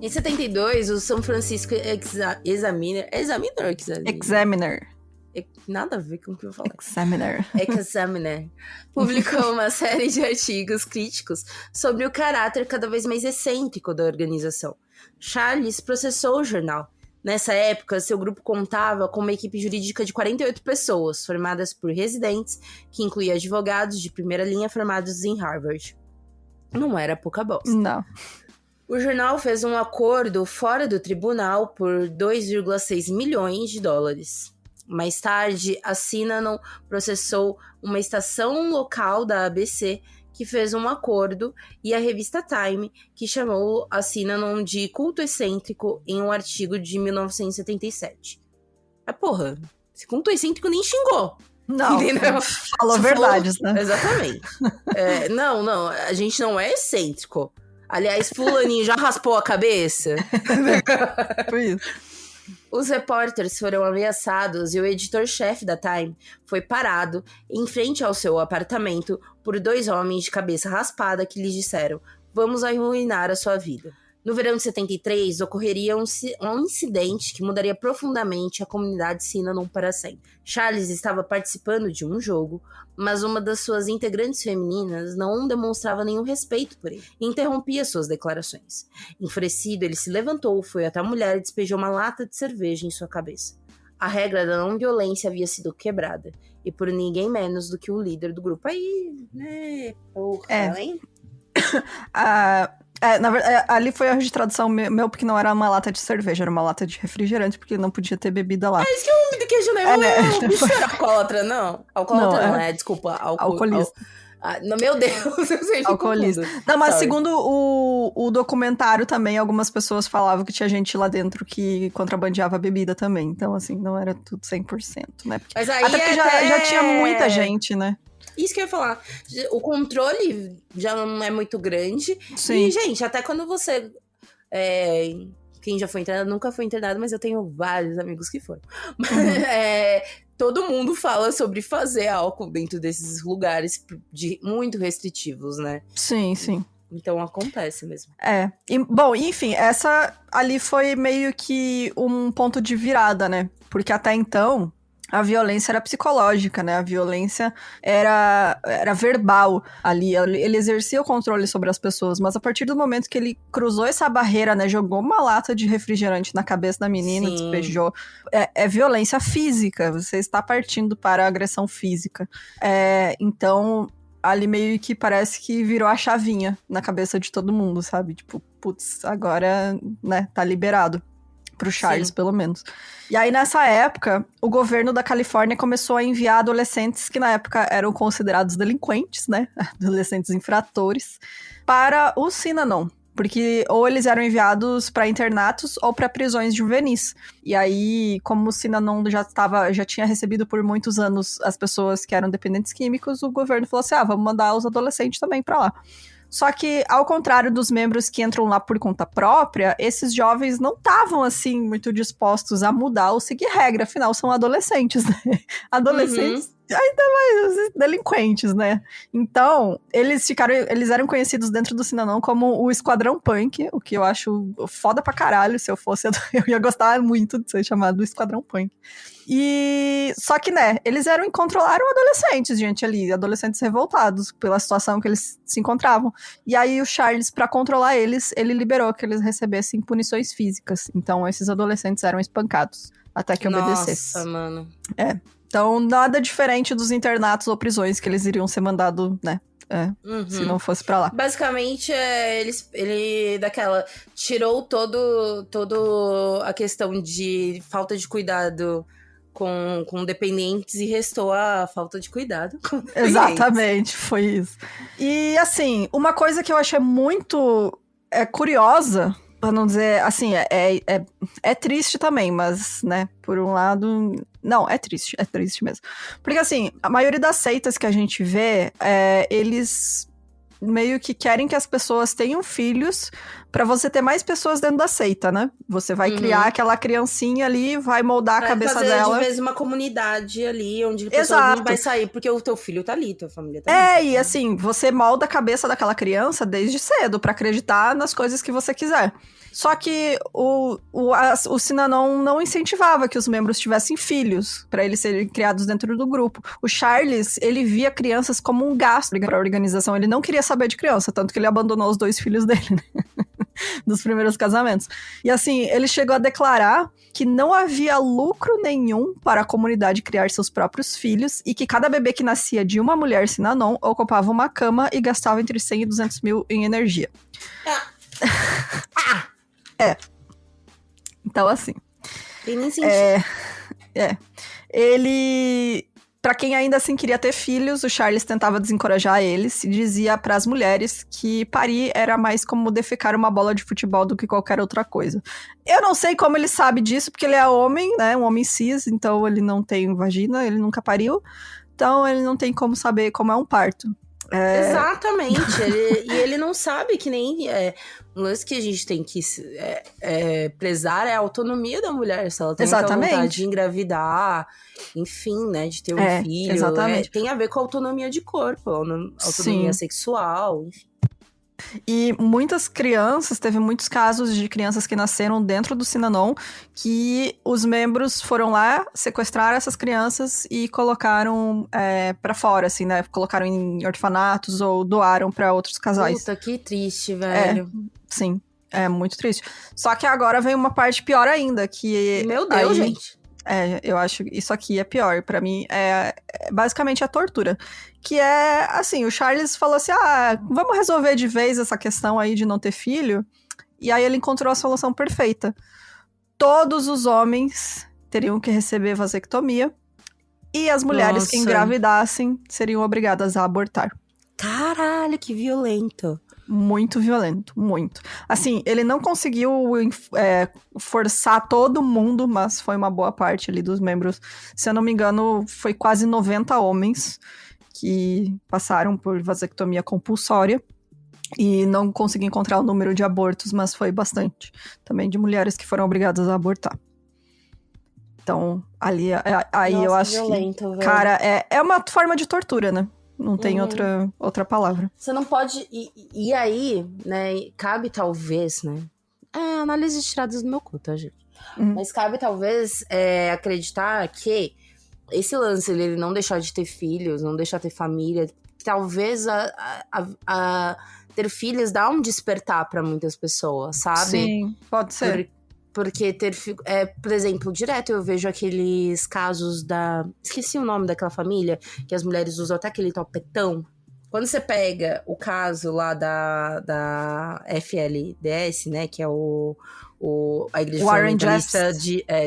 Em 72, o São Francisco Examiner ou Examiner. Nada a ver com o que eu falo. Examiner. Publicou uma série de artigos críticos sobre o caráter cada vez mais excêntrico da organização. Charles processou o jornal. Nessa época, seu grupo contava com uma equipe jurídica de 48 pessoas, formadas por residentes, que incluía advogados de primeira linha formados em Harvard. Não era pouca bosta. Não. O jornal fez um acordo fora do tribunal por 2,6 milhões de dólares. Mais tarde, a Synanon processou uma estação local da ABC que fez um acordo e a revista Time, que chamou a Synanon de culto excêntrico em um artigo de 1977. Mas porra, esse culto excêntrico nem xingou. Não, entendeu? Falou verdades, né? Exatamente. Não, a gente não é excêntrico. Aliás, fulaninho já raspou a cabeça? Foi isso. Os repórteres foram ameaçados e o editor-chefe da Time foi parado em frente ao seu apartamento por 2 homens de cabeça raspada que lhes disseram: vamos arruinar a sua vida. No verão de 73, ocorreria um incidente que mudaria profundamente a comunidade Synanon para sempre. Charles estava participando de um jogo, mas uma das suas integrantes femininas não demonstrava nenhum respeito por ele e interrompia suas declarações. Enfurecido, ele se levantou, foi até a mulher e despejou uma lata de cerveja em sua cabeça. A regra da não-violência havia sido quebrada, e por ninguém menos do que o líder do grupo. Aí, né, porra, hein? Na verdade, ali foi a erro de tradução meu, porque não era uma lata de cerveja, era uma lata de refrigerante, porque não podia ter bebida lá. É isso que eu me questionei. O bicho era alcoólatra, não? Alcoólatra não, desculpa. Alcoolista. Meu Deus, eu sei. Alcoolista. Não, mas segundo o documentário também, algumas pessoas falavam que tinha gente lá dentro que contrabandeava bebida também. Então, assim, não era tudo 100%, né? Porque, mas aí até porque já tinha muita gente, né? Isso que eu ia falar. O controle já não é muito grande. Sim. E, gente, até quando você... quem já foi internado, nunca foi internado, mas eu tenho vários amigos que foram. Todo mundo fala sobre fazer álcool dentro desses lugares muito restritivos, né? Sim, sim. Então acontece mesmo. Bom, enfim, essa ali foi meio que um ponto de virada, né? Porque até então... a violência era psicológica, né? A violência era verbal ali. Ele exercia o controle sobre as pessoas, mas a partir do momento que ele cruzou essa barreira, né? Jogou uma lata de refrigerante na cabeça da menina, despejou. É violência física. Você está partindo para a agressão física. Então, ali meio que parece que virou a chavinha na cabeça de todo mundo, sabe? Tipo, putz, agora, né? Tá liberado. Pro Charles, pelo menos. E aí, nessa época, o governo da Califórnia começou a enviar adolescentes que, na época, eram considerados delinquentes, né? Adolescentes infratores, para o Synanon. Porque ou eles eram enviados para internatos ou para prisões juvenis. E aí, como o Synanon já tinha recebido por muitos anos as pessoas que eram dependentes químicos, o governo falou assim, vamos mandar os adolescentes também para lá. Só que, ao contrário dos membros que entram lá por conta própria, esses jovens não estavam, assim, muito dispostos a mudar ou seguir regra. Afinal, são adolescentes, né? Adolescentes, ainda mais delinquentes, né? Então, eles eram conhecidos dentro do Synanon como o Esquadrão Punk, o que eu acho foda pra caralho. Se eu fosse, eu ia gostar muito de ser chamado Esquadrão Punk. Só que, né, eles controlaram adolescentes, gente, ali, adolescentes revoltados pela situação que eles se encontravam. E aí o Charles, pra controlar eles, ele liberou que eles recebessem punições físicas. Então, esses adolescentes eram espancados até que obedecessem. Nossa, mano. Então, nada diferente dos internatos ou prisões que eles iriam ser mandados, né? Se não fosse pra lá. Basicamente, ele tirou todo a questão de falta de cuidado com dependentes e restou a falta de cuidado com dependentes. Exatamente, foi isso. E, assim, uma coisa que eu achei muito curiosa, pra não dizer, assim, é triste também, mas, né, por um lado... Não, é triste mesmo. Porque, assim, a maioria das seitas que a gente vê, eles meio que querem que as pessoas tenham filhos pra você ter mais pessoas dentro da seita, né? Você vai criar aquela criancinha ali, vai moldar a cabeça dela. Fazer, de vez, uma comunidade ali, onde a pessoa não vai sair, porque o teu filho tá ali, tua família tá ali. E assim, você molda a cabeça daquela criança desde cedo pra acreditar nas coisas que você quiser. Só que o Synanon não incentivava que os membros tivessem filhos para eles serem criados dentro do grupo. O Charles, ele via crianças como um gasto para a organização. Ele não queria saber de criança, tanto que ele abandonou os 2 filhos dele, né? Dos primeiros casamentos. E assim, ele chegou a declarar que não havia lucro nenhum para a comunidade criar seus próprios filhos e que cada bebê que nascia de uma mulher Synanon ocupava uma cama e gastava entre 100 e 200 mil em energia. Então, assim... Tem nem sentido. Ele... Pra quem ainda assim queria ter filhos, o Charles tentava desencorajar eles e dizia pras mulheres que parir era mais como defecar uma bola de futebol do que qualquer outra coisa. Eu não sei como ele sabe disso, porque ele é homem, né? Um homem cis, então ele não tem vagina, ele nunca pariu. Então ele não tem como saber como é um parto. Exatamente. E ele não sabe que nem... um lance que a gente tem que prezar é a autonomia da mulher. Se ela tem vontade de engravidar, enfim, né? De ter um filho. Exatamente. Tem a ver com a autonomia de corpo, autonomia sexual, enfim. E muitas crianças, teve muitos casos de crianças que nasceram dentro do Synanon, que os membros foram lá, sequestraram essas crianças e colocaram pra fora, assim, né? Colocaram em orfanatos ou doaram pra outros casais. Puta, que triste, velho. Sim, é muito triste. Só que agora vem uma parte pior ainda, que... Meu Deus, gente. Eu acho que isso aqui é pior. Pra mim, basicamente a tortura. Que é, assim, o Charles falou assim, vamos resolver de vez essa questão aí de não ter filho. E aí ele encontrou a solução perfeita. Todos os homens teriam que receber vasectomia. E as mulheres que engravidassem seriam obrigadas a abortar. Caralho, que violento. Muito violento, muito. Assim, ele não conseguiu forçar todo mundo, mas foi uma boa parte ali dos membros. Se eu não me engano, foi quase 90 homens que passaram por vasectomia compulsória. E não consegui encontrar o número de abortos, mas foi bastante. Também de mulheres que foram obrigadas a abortar. Então, ali, aí Nossa, eu acho violento, que... velho. Cara, é uma forma de tortura, né? Não tem outra palavra. Você não pode... E aí, né, cabe talvez, né? Análises tiradas do meu cu, tá, gente? Mas cabe talvez acreditar que esse lance, ele não deixar de ter filhos, não deixar de ter família, talvez ter filhos dá um despertar pra muitas pessoas, sabe? Sim, pode ser. Porque por exemplo, direto eu vejo aqueles casos esqueci o nome daquela família, que as mulheres usam até aquele topetão. Quando você pega o caso lá da FLDS, né, que é a Igreja Fundamentalista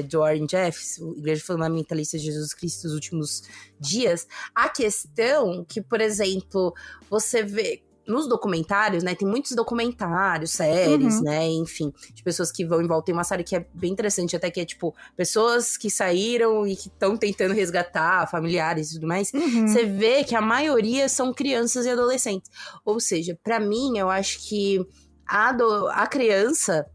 do Warren Jeffs, a Igreja Fundamentalista de Jesus Cristo dos Últimos Dias, a questão que, por exemplo, você vê... Nos documentários, né, tem muitos documentários, séries, né, enfim, de pessoas que vão em volta. Tem uma série que é bem interessante, até que é, tipo, pessoas que saíram e que estão tentando resgatar familiares e tudo mais. Você vê que a maioria são crianças e adolescentes. Ou seja, pra mim, eu acho que a criança,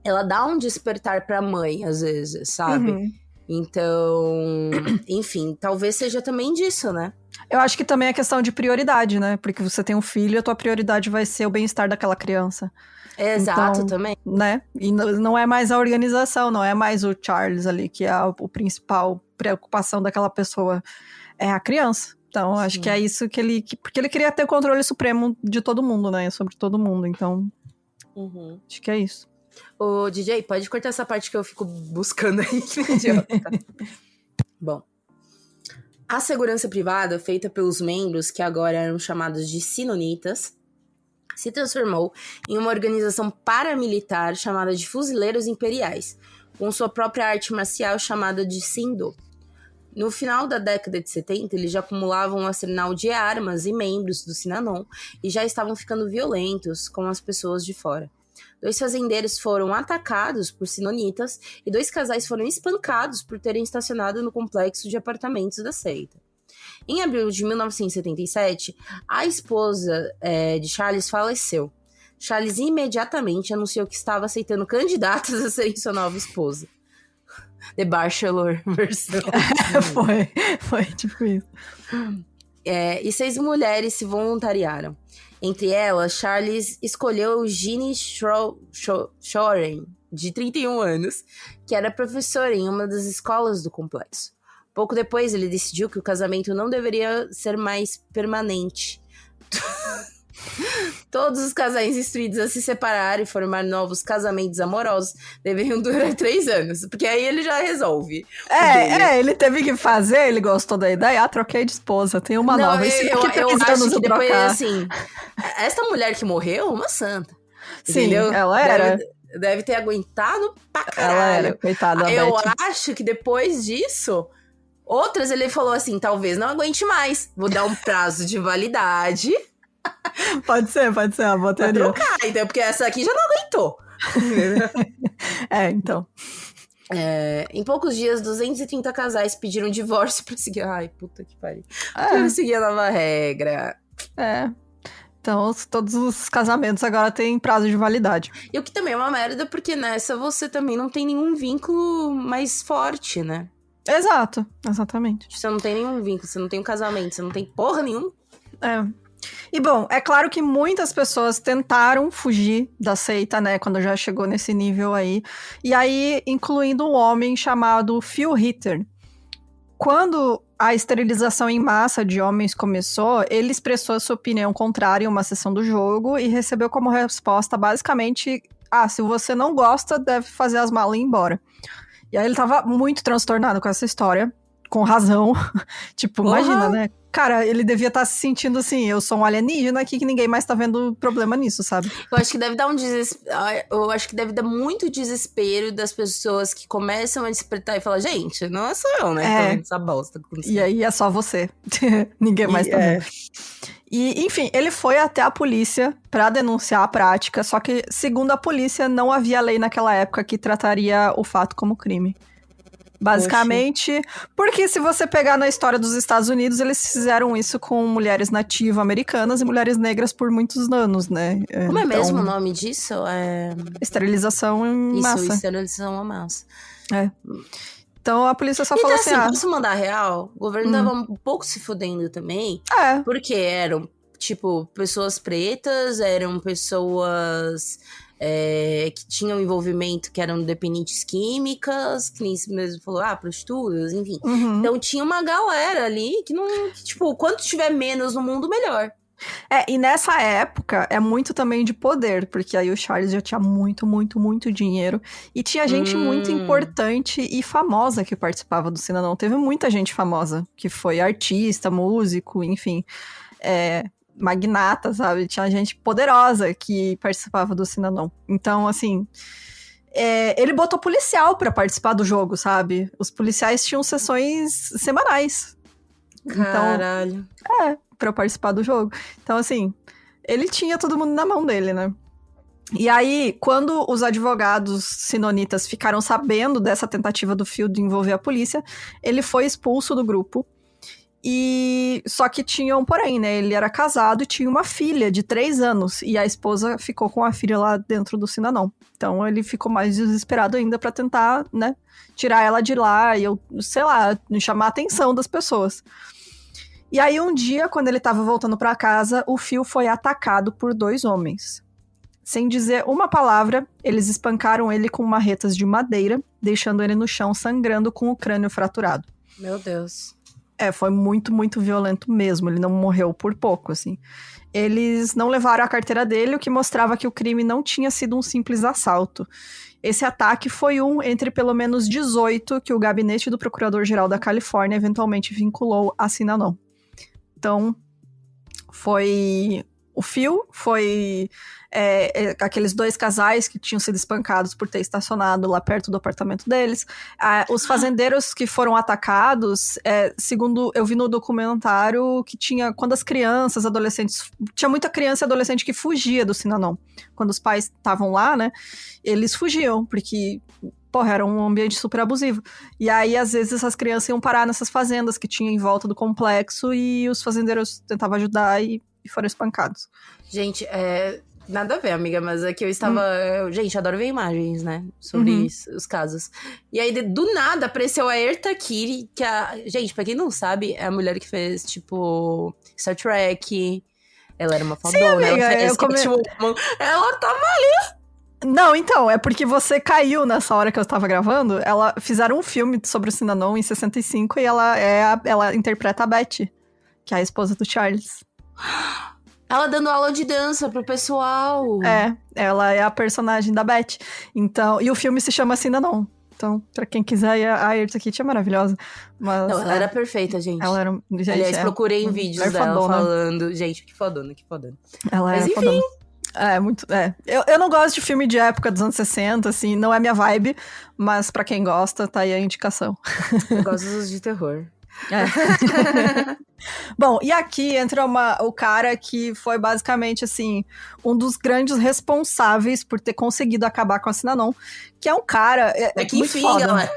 ela dá um despertar pra mãe, às vezes, sabe? Então, enfim, talvez seja também disso, né? Eu acho que também é questão de prioridade, né? Porque você tem um filho, a tua prioridade vai ser o bem-estar daquela criança. Exato, então, também. Né? E não é mais a organização, não é mais o Charles ali, que é o principal preocupação daquela pessoa. É a criança. Então, acho que é isso que porque ele queria ter o controle supremo de todo mundo, né? Sobre todo mundo. Então, acho que é isso. Ô, DJ, pode cortar essa parte que eu fico buscando aí, idiota. Bom. A segurança privada, feita pelos membros que agora eram chamados de sinonitas, se transformou em uma organização paramilitar chamada de Fuzileiros Imperiais, com sua própria arte marcial chamada de Sindo. No final da década de 70, eles já acumulavam um arsenal de armas e membros do Synanon e já estavam ficando violentos com as pessoas de fora. 2 fazendeiros foram atacados por sinonitas e 2 casais foram espancados por terem estacionado no complexo de apartamentos da seita. Em abril de 1977, a esposa de Charles faleceu. Charles imediatamente anunciou que estava aceitando candidatos a serem sua nova esposa. The Bachelor versão. Foi tipo isso. E 6 mulheres se voluntariaram. Entre elas, Charles escolheu Jeanne Shoren, de 31 anos, que era professora em uma das escolas do complexo. Pouco depois, ele decidiu que o casamento não deveria ser mais permanente. Todos os casais instruídos a se separar e formar novos casamentos amorosos deveriam durar 3 anos, porque aí ele já resolve. Ele teve que fazer, ele gostou da ideia, troquei de esposa, tem uma nova. Eu acho que depois, assim, essa mulher que morreu, uma santa. Sim, entendeu? ela era. deve ter aguentado pra caralho. Ela era, coitada. Eu acho que depois disso, outras ele falou assim, talvez não aguente mais. Vou dar um prazo de validade. Pode ser uma boa teoria. Pra trocar, então, porque essa aqui já não aguentou. Então. Em poucos dias, 230 casais pediram divórcio pra seguir. Ai, puta que pariu. Pra seguir a nova regra. Então, todos os casamentos agora têm prazo de validade. E o que também é uma merda, porque nessa você também não tem nenhum vínculo mais forte, né? Exato, exatamente. Você não tem nenhum vínculo, você não tem um casamento, você não tem porra nenhuma. E bom, é claro que muitas pessoas tentaram fugir da seita, né, quando já chegou nesse nível aí. E aí, incluindo um homem chamado Phil Ritter. Quando a esterilização em massa de homens começou, ele expressou a sua opinião contrária em uma sessão do jogo e recebeu como resposta, basicamente, se você não gosta, deve fazer as malas e ir embora. E aí ele tava muito transtornado com essa história, com razão. Tipo, imagina, né? Cara, ele devia estar se sentindo assim, eu sou um alienígena aqui que ninguém mais tá vendo problema nisso, sabe? Eu acho que deve dar eu acho que deve dar muito desespero das pessoas que começam a despertar e falar, gente, não é só eu, né? Que tô vendo essa bosta. E aí é só você. Ninguém mais tá vendo. E, enfim, ele foi até a polícia pra denunciar a prática, só que, segundo a polícia, não havia lei naquela época que trataria o fato como crime. Basicamente, porque se você pegar na história dos Estados Unidos, eles fizeram isso com mulheres nativa-americanas e mulheres negras por muitos anos, né? Como é mesmo o nome disso? Esterilização em massa. Isso, esterilização em massa. Então a polícia só falou assim... posso mandar real? O governo tava um pouco se fudendo também. Porque eram, tipo, pessoas pretas, eram pessoas... que tinham envolvimento, que eram dependentes químicas, que nem você mesmo falou, prostitutas, enfim. Então tinha uma galera ali que não... Que, tipo, quanto tiver menos no mundo, melhor. E nessa época é muito também de poder, porque aí o Charles já tinha muito, muito, muito dinheiro. E tinha gente muito importante e famosa que participava do Cidadão. Teve muita gente famosa, que foi artista, músico, enfim... magnata, sabe? Tinha gente poderosa que participava do Cidadão. Então, assim... ele botou policial pra participar do jogo, sabe? Os policiais tinham sessões semanais. Caralho. Então, pra participar do jogo. Então, assim... Ele tinha todo mundo na mão dele, né? E aí, quando os advogados sinonitas ficaram sabendo dessa tentativa do Phil de envolver a polícia, ele foi expulso do grupo. Só que tinha um porém, né? Ele era casado e tinha uma filha de 3 anos. E a esposa ficou com a filha lá dentro do Cidadão. Então ele ficou mais desesperado ainda pra tentar, né? Tirar ela de lá e, sei lá, chamar a atenção das pessoas. E aí um dia, quando ele tava voltando pra casa, o Phil foi atacado por 2 homens. Sem dizer uma palavra, eles espancaram ele com marretas de madeira, deixando ele no chão sangrando com o crânio fraturado. Meu Deus. Foi muito, muito violento mesmo. Ele não morreu por pouco, assim. Eles não levaram a carteira dele, o que mostrava que o crime não tinha sido um simples assalto. Esse ataque foi um entre pelo menos 18 que o gabinete do Procurador-Geral da Califórnia eventualmente vinculou a Cidadão. Então, o Phil foi aqueles 2 casais que tinham sido espancados por ter estacionado lá perto do apartamento deles. Os fazendeiros que foram atacados, segundo eu vi no documentário, que tinha, quando as crianças, adolescentes... Tinha muita criança e adolescente que fugia do Cidadão. Quando os pais estavam lá, né, eles fugiam, porque... era um ambiente super abusivo. E aí, às vezes, essas crianças iam parar nessas fazendas que tinha em volta do complexo e os fazendeiros tentavam ajudar e foram espancados. Gente, nada a ver, amiga, mas é que eu estava... Gente, adoro ver imagens, né? Sobre isso, os casos. E aí, do nada, apareceu a Erta Kiri, que gente, pra quem não sabe, é a mulher que fez, tipo, Star Trek. Ela era uma fodona. Sim, amiga, ela tava ali. Não, então, é porque você caiu nessa hora que eu estava gravando. Fizeram um filme sobre o Cidadão em 65 e ela interpreta a Betty, que é a esposa do Charles. Ela dando aula de dança pro pessoal. Ela é a personagem da Betty. Então, e o filme se chama Cidadão. Então, pra quem quiser, a Erta Kit é maravilhosa. Mas, não, ela era perfeita, gente. Ela era, gente, aliás, procurei em vídeos dela falando. Gente, que fodona. Ela mas é enfim, fodona. Muito. Eu não gosto de filme de época dos anos 60, assim, não é minha vibe, mas pra quem gosta, tá aí a indicação. Eu gosto dos de terror. Bom, e aqui entra o cara que foi basicamente, assim, um dos grandes responsáveis por ter conseguido acabar com a Synanon, que é um cara... que muito enfim, foda. galera.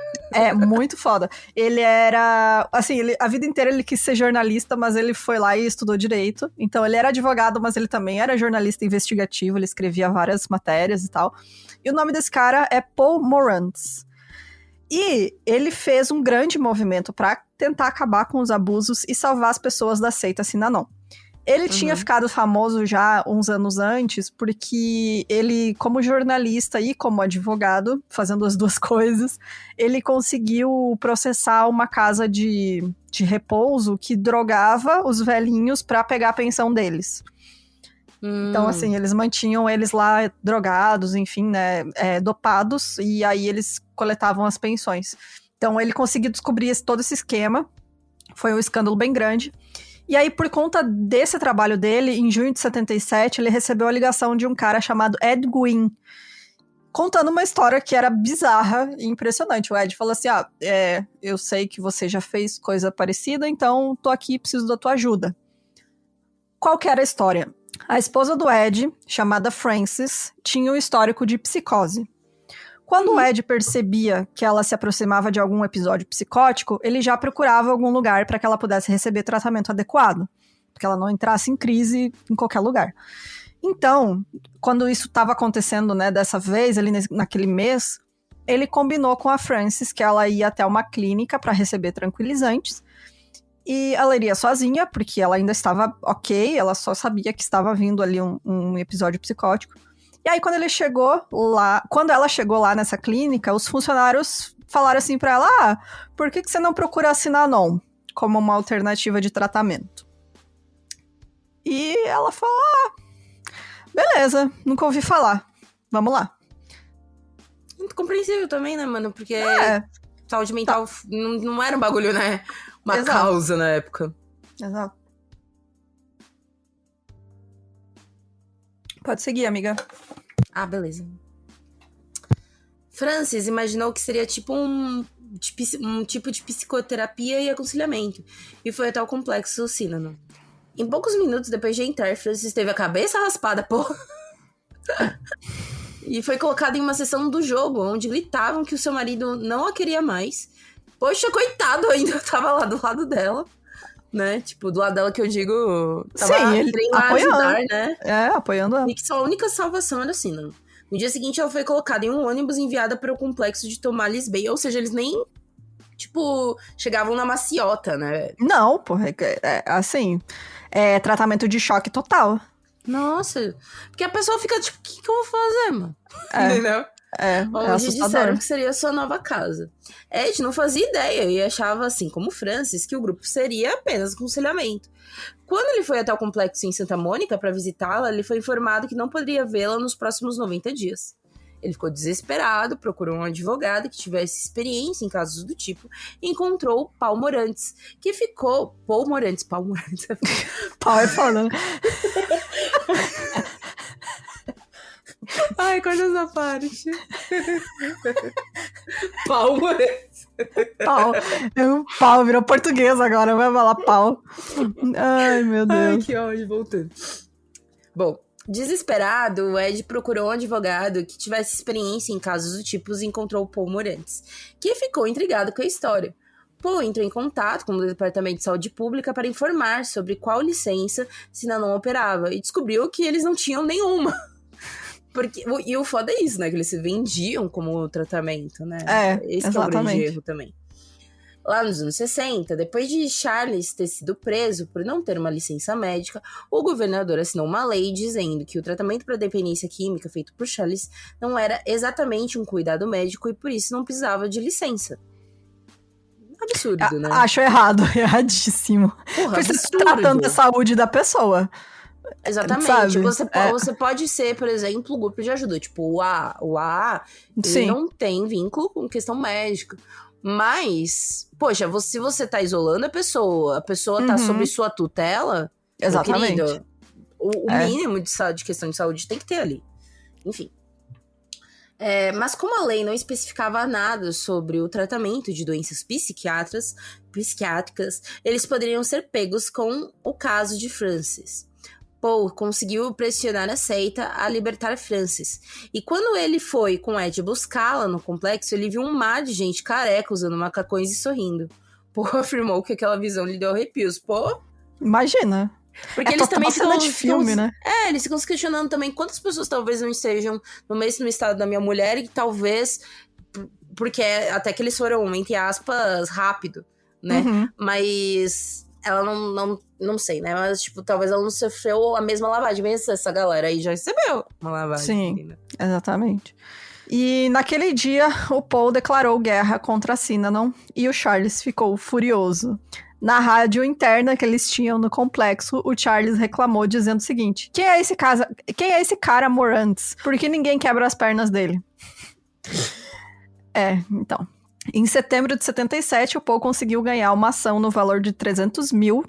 Muito foda. Ele era... Assim, a vida inteira ele quis ser jornalista, mas ele foi lá e estudou direito. Então, ele era advogado, mas ele também era jornalista investigativo. Ele escrevia várias matérias e tal. E o nome desse cara é Paul Morantz. E ele fez um grande movimento para tentar acabar com os abusos e salvar as pessoas da seita Synanon. Ele tinha ficado famoso já uns anos antes, porque ele, como jornalista e como advogado, fazendo as duas coisas, ele conseguiu processar uma casa de repouso que drogava os velhinhos para pegar a pensão deles. Então, assim, eles mantinham eles lá drogados, enfim, né, dopados, e aí eles coletavam as pensões. Então, ele conseguiu descobrir todo esse esquema, foi um escândalo bem grande. E aí, por conta desse trabalho dele, em junho de 77, ele recebeu a ligação de um cara chamado Ed Guin, contando uma história que era bizarra e impressionante. O Ed falou assim, eu sei que você já fez coisa parecida, então tô aqui, preciso da tua ajuda. Qual que era a história? A esposa do Ed, chamada Frances, tinha um histórico de psicose. Quando o Ed percebia que ela se aproximava de algum episódio psicótico, ele já procurava algum lugar para que ela pudesse receber tratamento adequado, para que ela não entrasse em crise em qualquer lugar. Então, quando isso estava acontecendo, né, dessa vez, ali naquele mês, ele combinou com a Frances que ela ia até uma clínica para receber tranquilizantes. E ela iria sozinha, porque ela ainda estava ok, ela só sabia que estava vindo ali um episódio psicótico. E aí, quando ela chegou lá nessa clínica, os funcionários falaram assim pra ela, por que você não procura a Synanon como uma alternativa de tratamento? E ela falou, beleza, nunca ouvi falar, vamos lá. Muito compreensível também, né, mano, porque saúde mental não era um bagulho, né? Uma causa na época. Exato. Pode seguir, amiga. Beleza. Frances imaginou que seria tipo um tipo de psicoterapia e aconselhamento. E foi até o complexo Synanon. Em poucos minutos depois de entrar, Frances teve a cabeça raspada, porra. E foi colocada em uma sessão do jogo, onde gritavam que o seu marido não a queria mais. Poxa, coitado, ainda tava lá do lado dela, né? Tipo, do lado dela que eu digo... Tava ele apoiando. Ajudar, né? Apoiando ela. E que sua única salvação era assim, né? No dia seguinte, ela foi colocada em um ônibus enviada para o complexo de Tomales Bay. Ou seja, eles nem, tipo, chegavam na maciota, né? Não, porra, assim... tratamento de choque total. Nossa, porque a pessoa fica tipo, o que eu vou fazer, mano? Entendeu? Onde disseram que seria a sua nova casa. Ed não fazia ideia e achava, assim como Frances, que o grupo seria apenas aconselhamento. Quando ele foi até o complexo em Santa Mônica para visitá-la, ele foi informado que não poderia vê-la nos próximos 90 dias. Ele ficou desesperado, procurou um advogado que tivesse experiência em casos do tipo e encontrou Paul Morantz, que ficou... Paul Morantz. Paul é foda, né? Ai, corta essa parte. Paul Morantz. Pau, virou português agora, vai falar pau. Ai, meu Deus. Ai, que ódio, voltando. Bom, desesperado, o Ed procurou um advogado que tivesse experiência em casos do tipo e encontrou Paul Morantz, que ficou intrigado com a história. Paul entrou em contato com o Departamento de Saúde Pública para informar sobre qual licença Synanon operava e descobriu que eles não tinham nenhuma. E o foda é isso, né? Que eles se vendiam como tratamento, né? Esse é o grande erro também. Lá nos anos 60, depois de Charles ter sido preso por não ter uma licença médica, o governador assinou uma lei dizendo que o tratamento para dependência química feito por Charles não era exatamente um cuidado médico e por isso não precisava de licença. Absurdo, né? Acho erradíssimo. Porra, você está tratando da saúde da pessoa. Exatamente. Você pode ser, por exemplo, o grupo de ajuda. Tipo, o AA, ele não tem vínculo com questão médica. Mas, poxa, se você tá isolando a pessoa tá sob sua tutela, exatamente. Querido, O mínimo de questão de saúde tem que ter ali. Enfim. Mas como a lei não especificava nada sobre o tratamento de doenças psiquiátricas, eles poderiam ser pegos com o caso de Francis. Paul conseguiu pressionar a seita a libertar Francis. E quando ele foi com Ed buscá-la no complexo, ele viu um mar de gente careca usando macacões e sorrindo. Paul afirmou que aquela visão lhe deu arrepios. Pô, imagina. Porque eles também ficam de filme, né? Eles ficam se questionando também quantas pessoas talvez não estejam no mesmo estado da minha mulher e talvez... Porque até que eles foram, entre aspas, rápido, né? Uhum. Mas... ela não sei, né? Mas, tipo, talvez ela não sofreu a mesma lavagem. Mas essa galera aí já recebeu uma lavagem. Sim, né? Exatamente. E naquele dia, o Paul declarou guerra contra a Synanon e o Charles ficou furioso. Na rádio interna que eles tinham no complexo, o Charles reclamou dizendo o seguinte: Quem é esse cara Morantes? Por que ninguém quebra as pernas dele? Então... Em setembro de 77, o Paul conseguiu ganhar uma ação no valor de $300 mil,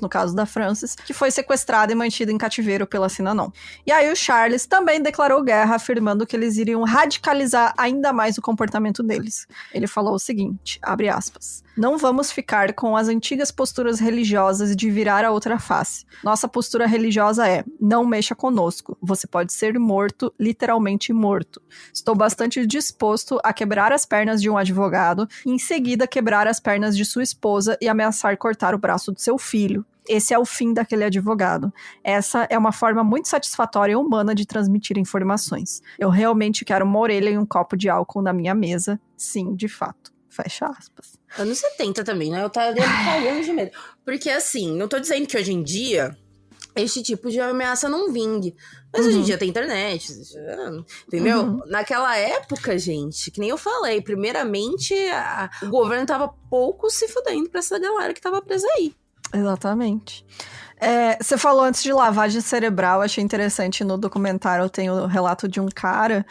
no caso da Francis, que foi sequestrada e mantida em cativeiro pela Synanon. E aí o Charles também declarou guerra, afirmando que eles iriam radicalizar ainda mais o comportamento deles. Ele falou o seguinte, abre aspas, não vamos ficar com as antigas posturas religiosas de virar a outra face. Nossa postura religiosa é, não mexa conosco, você pode ser morto, literalmente morto. Estou bastante disposto a quebrar as pernas de um advogado, e em seguida quebrar as pernas de sua esposa e ameaçar cortar o braço do seu filho. Esse é o fim daquele advogado. Essa é uma forma muito satisfatória e humana de transmitir informações. Eu realmente quero uma orelha e um copo de álcool na minha mesa. Sim, de fato. Fecha aspas. Anos 70 também, né? Eu tava cagando de medo. Porque assim, não tô dizendo que hoje em dia este tipo de ameaça não vingue. Mas hoje em dia tem internet, entendeu? Naquela época, gente, que nem eu falei, primeiramente o governo tava pouco se fudendo pra essa galera que tava presa aí. Exatamente. Você falou antes de lavagem cerebral, achei interessante, no documentário tem o relato de um cara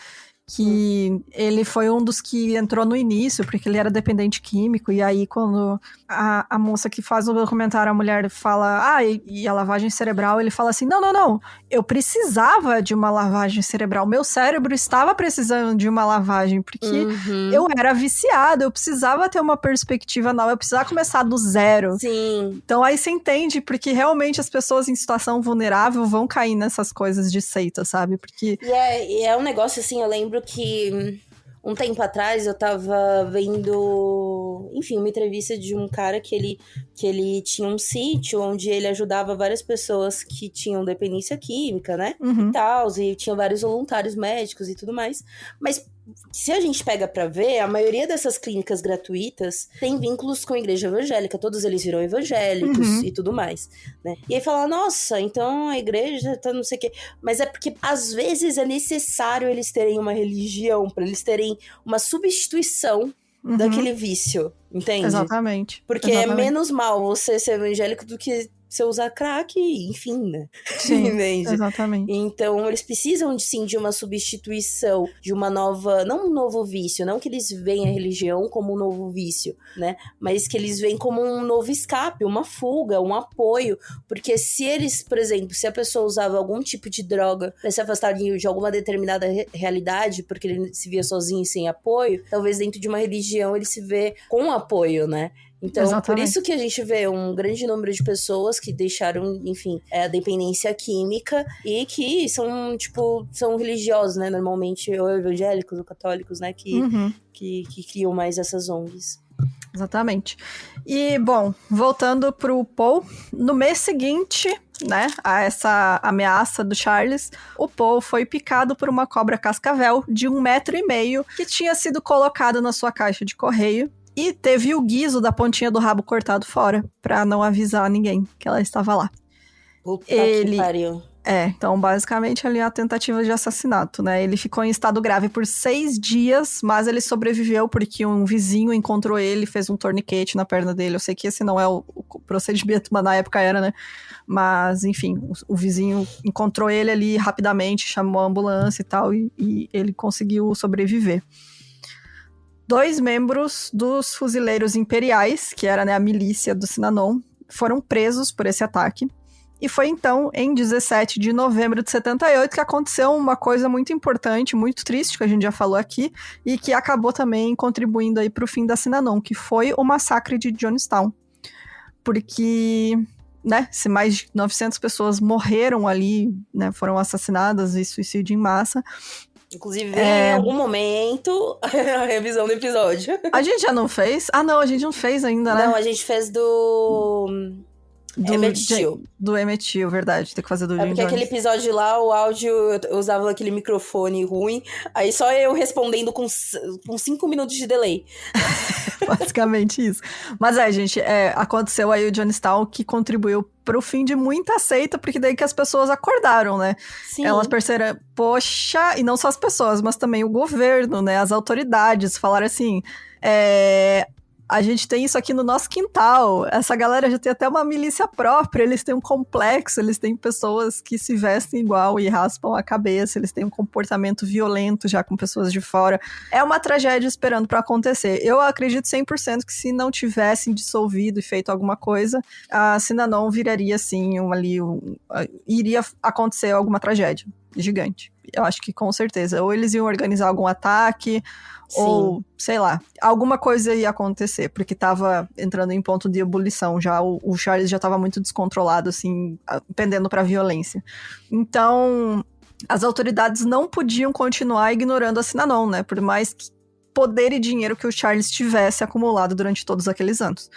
que ele foi um dos que entrou no início, porque ele era dependente químico, e aí quando a moça que faz o documentário, a mulher fala, e a lavagem cerebral, ele fala assim, não, eu precisava de uma lavagem cerebral, meu cérebro estava precisando de uma lavagem, porque eu era viciada, eu precisava ter uma perspectiva nova, eu precisava começar do zero. Sim. Então aí você entende, porque realmente as pessoas em situação vulnerável vão cair nessas coisas de seita, sabe? Porque... E é um negócio assim, eu lembro que um tempo atrás eu tava vendo, enfim, uma entrevista de um cara que ele tinha um sítio onde ele ajudava várias pessoas que tinham dependência química, né? E tal, e tinha vários voluntários médicos e tudo mais. Mas se a gente pega pra ver, a maioria dessas clínicas gratuitas tem vínculos com a igreja evangélica, todos eles viram evangélicos e tudo mais, né? E aí fala, nossa, então a igreja tá não sei o quê. Mas é porque às vezes é necessário eles terem uma religião, pra eles terem uma substituição daquele vício, entende? Exatamente. Porque é menos mal você ser evangélico do que você usar crack, enfim, né? Sim, entende? Exatamente. Então, eles precisam, sim, de uma substituição, de uma nova... Não um novo vício, não que eles veem a religião como um novo vício, né? Mas que eles veem como um novo escape, uma fuga, um apoio. Porque se eles, por exemplo, se a pessoa usava algum tipo de droga pra se afastar de alguma determinada realidade, porque ele se via sozinho e sem apoio, talvez dentro de uma religião ele se vê com apoio, né? Então, Exatamente. Por isso que a gente vê um grande número de pessoas que deixaram, enfim, a dependência química e que são, tipo, são religiosos, né? Normalmente, ou evangélicos ou católicos, né? Que criam mais essas ONGs. Exatamente. E, bom, voltando pro Paul, no mês seguinte, né, a essa ameaça do Charles, o Paul foi picado por uma cobra cascavel de 1,5 metro que tinha sido colocada na sua caixa de correio. E teve o guizo da pontinha do rabo cortado fora, pra não avisar ninguém que ela estava lá. Puta que pariu. Então basicamente ali é a tentativa de assassinato, né? Ele ficou em estado grave por 6 dias, mas ele sobreviveu porque um vizinho encontrou ele, fez um torniquete na perna dele. Eu sei que esse não é o procedimento, mas na época era, né? Mas, enfim, o vizinho encontrou ele ali rapidamente, chamou a ambulância e tal, e ele conseguiu sobreviver. 2 membros dos fuzileiros imperiais, que era, né, a milícia do Synanon, foram presos por esse ataque. E foi então, em 17 de novembro de 78, que aconteceu uma coisa muito importante, muito triste, que a gente já falou aqui, e que acabou também contribuindo aí para o fim da Synanon, que foi o massacre de Jonestown. Porque, né, se mais de 900 pessoas morreram ali, né, foram assassinadas e suicídio em massa. Inclusive, em algum momento, a revisão do episódio. A gente já não fez? Ah, não, a gente não fez ainda, né? Não, a gente fez do Emmett Till. Do Emmett Till, verdade. Tem que fazer do Jim porque Jones. aquele episódio lá, o áudio, eu usava aquele microfone ruim, aí só eu respondendo com 5 minutos de delay. Basicamente isso. Mas gente, aconteceu aí o Jonestown, que contribuiu pro fim de muita seita, porque daí que as pessoas acordaram, né? Sim. Elas perceberam, poxa, e não só as pessoas, mas também o governo, né? As autoridades falaram assim, a gente tem isso aqui no nosso quintal, essa galera já tem até uma milícia própria, eles têm um complexo, eles têm pessoas que se vestem igual e raspam a cabeça, eles têm um comportamento violento já com pessoas de fora. É uma tragédia esperando pra acontecer. Eu acredito 100% que se não tivessem dissolvido e feito alguma coisa, a Synanon viraria assim, iria acontecer alguma tragédia gigante. Eu acho que com certeza. Ou eles iam organizar algum ataque, Sim. ou, sei lá, alguma coisa ia acontecer, porque tava entrando em ponto de ebulição já, o Charles já tava muito descontrolado, assim, pendendo pra violência. Então, as autoridades não podiam continuar ignorando a Synanon, né, por mais poder e dinheiro que o Charles tivesse acumulado durante todos aqueles anos.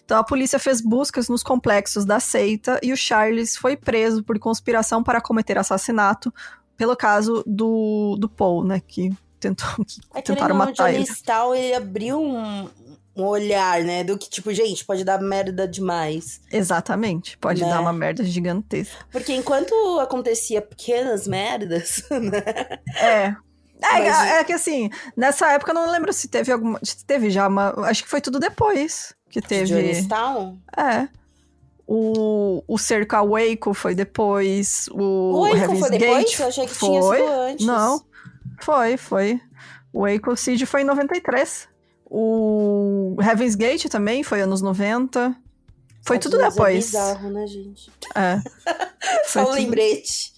Então, a polícia fez buscas nos complexos da seita e o Charles foi preso por conspiração para cometer assassinato pelo caso do Paul, né, que tentaram matar ele. Jonestown, ele abriu um olhar, né, do que, tipo, gente, pode dar merda demais. Exatamente, pode dar uma merda gigantesca. Porque enquanto acontecia pequenas merdas, né? É que assim, nessa época eu não lembro se teve alguma... Se teve já uma... Acho que foi tudo depois que teve... Jonestown? O cerco a Waco foi depois. O Waco Heaven's foi depois? Gate Eu achei que tinha sido antes. Não, foi. O Waco Siege foi em 93. O Heaven's Gate também foi anos 90. Foi tudo depois. É bizarro, né, gente? Só um lembrete.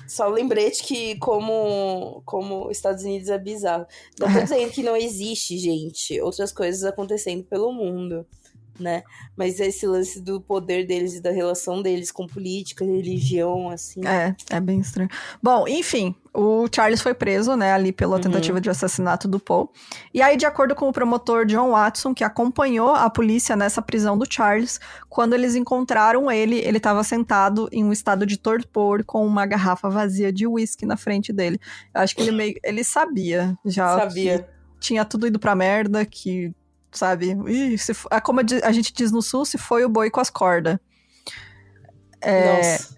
Só um lembrete que como os Estados Unidos é bizarro. Não tô dizendo que não existe, gente, outras coisas acontecendo pelo mundo, né? Mas esse lance do poder deles e da relação deles com política, religião, assim... É bem estranho. Bom, enfim, o Charles foi preso, né, ali pela tentativa de assassinato do Paul. E aí, de acordo com o promotor John Watson, que acompanhou a polícia nessa prisão do Charles, quando eles encontraram ele estava sentado em um estado de torpor com uma garrafa vazia de uísque na frente dele. Eu acho que ele sabia já que tinha tudo ido pra merda, que... Sabe? Como a gente diz no sul, se foi o boi com as cordas. Nossa.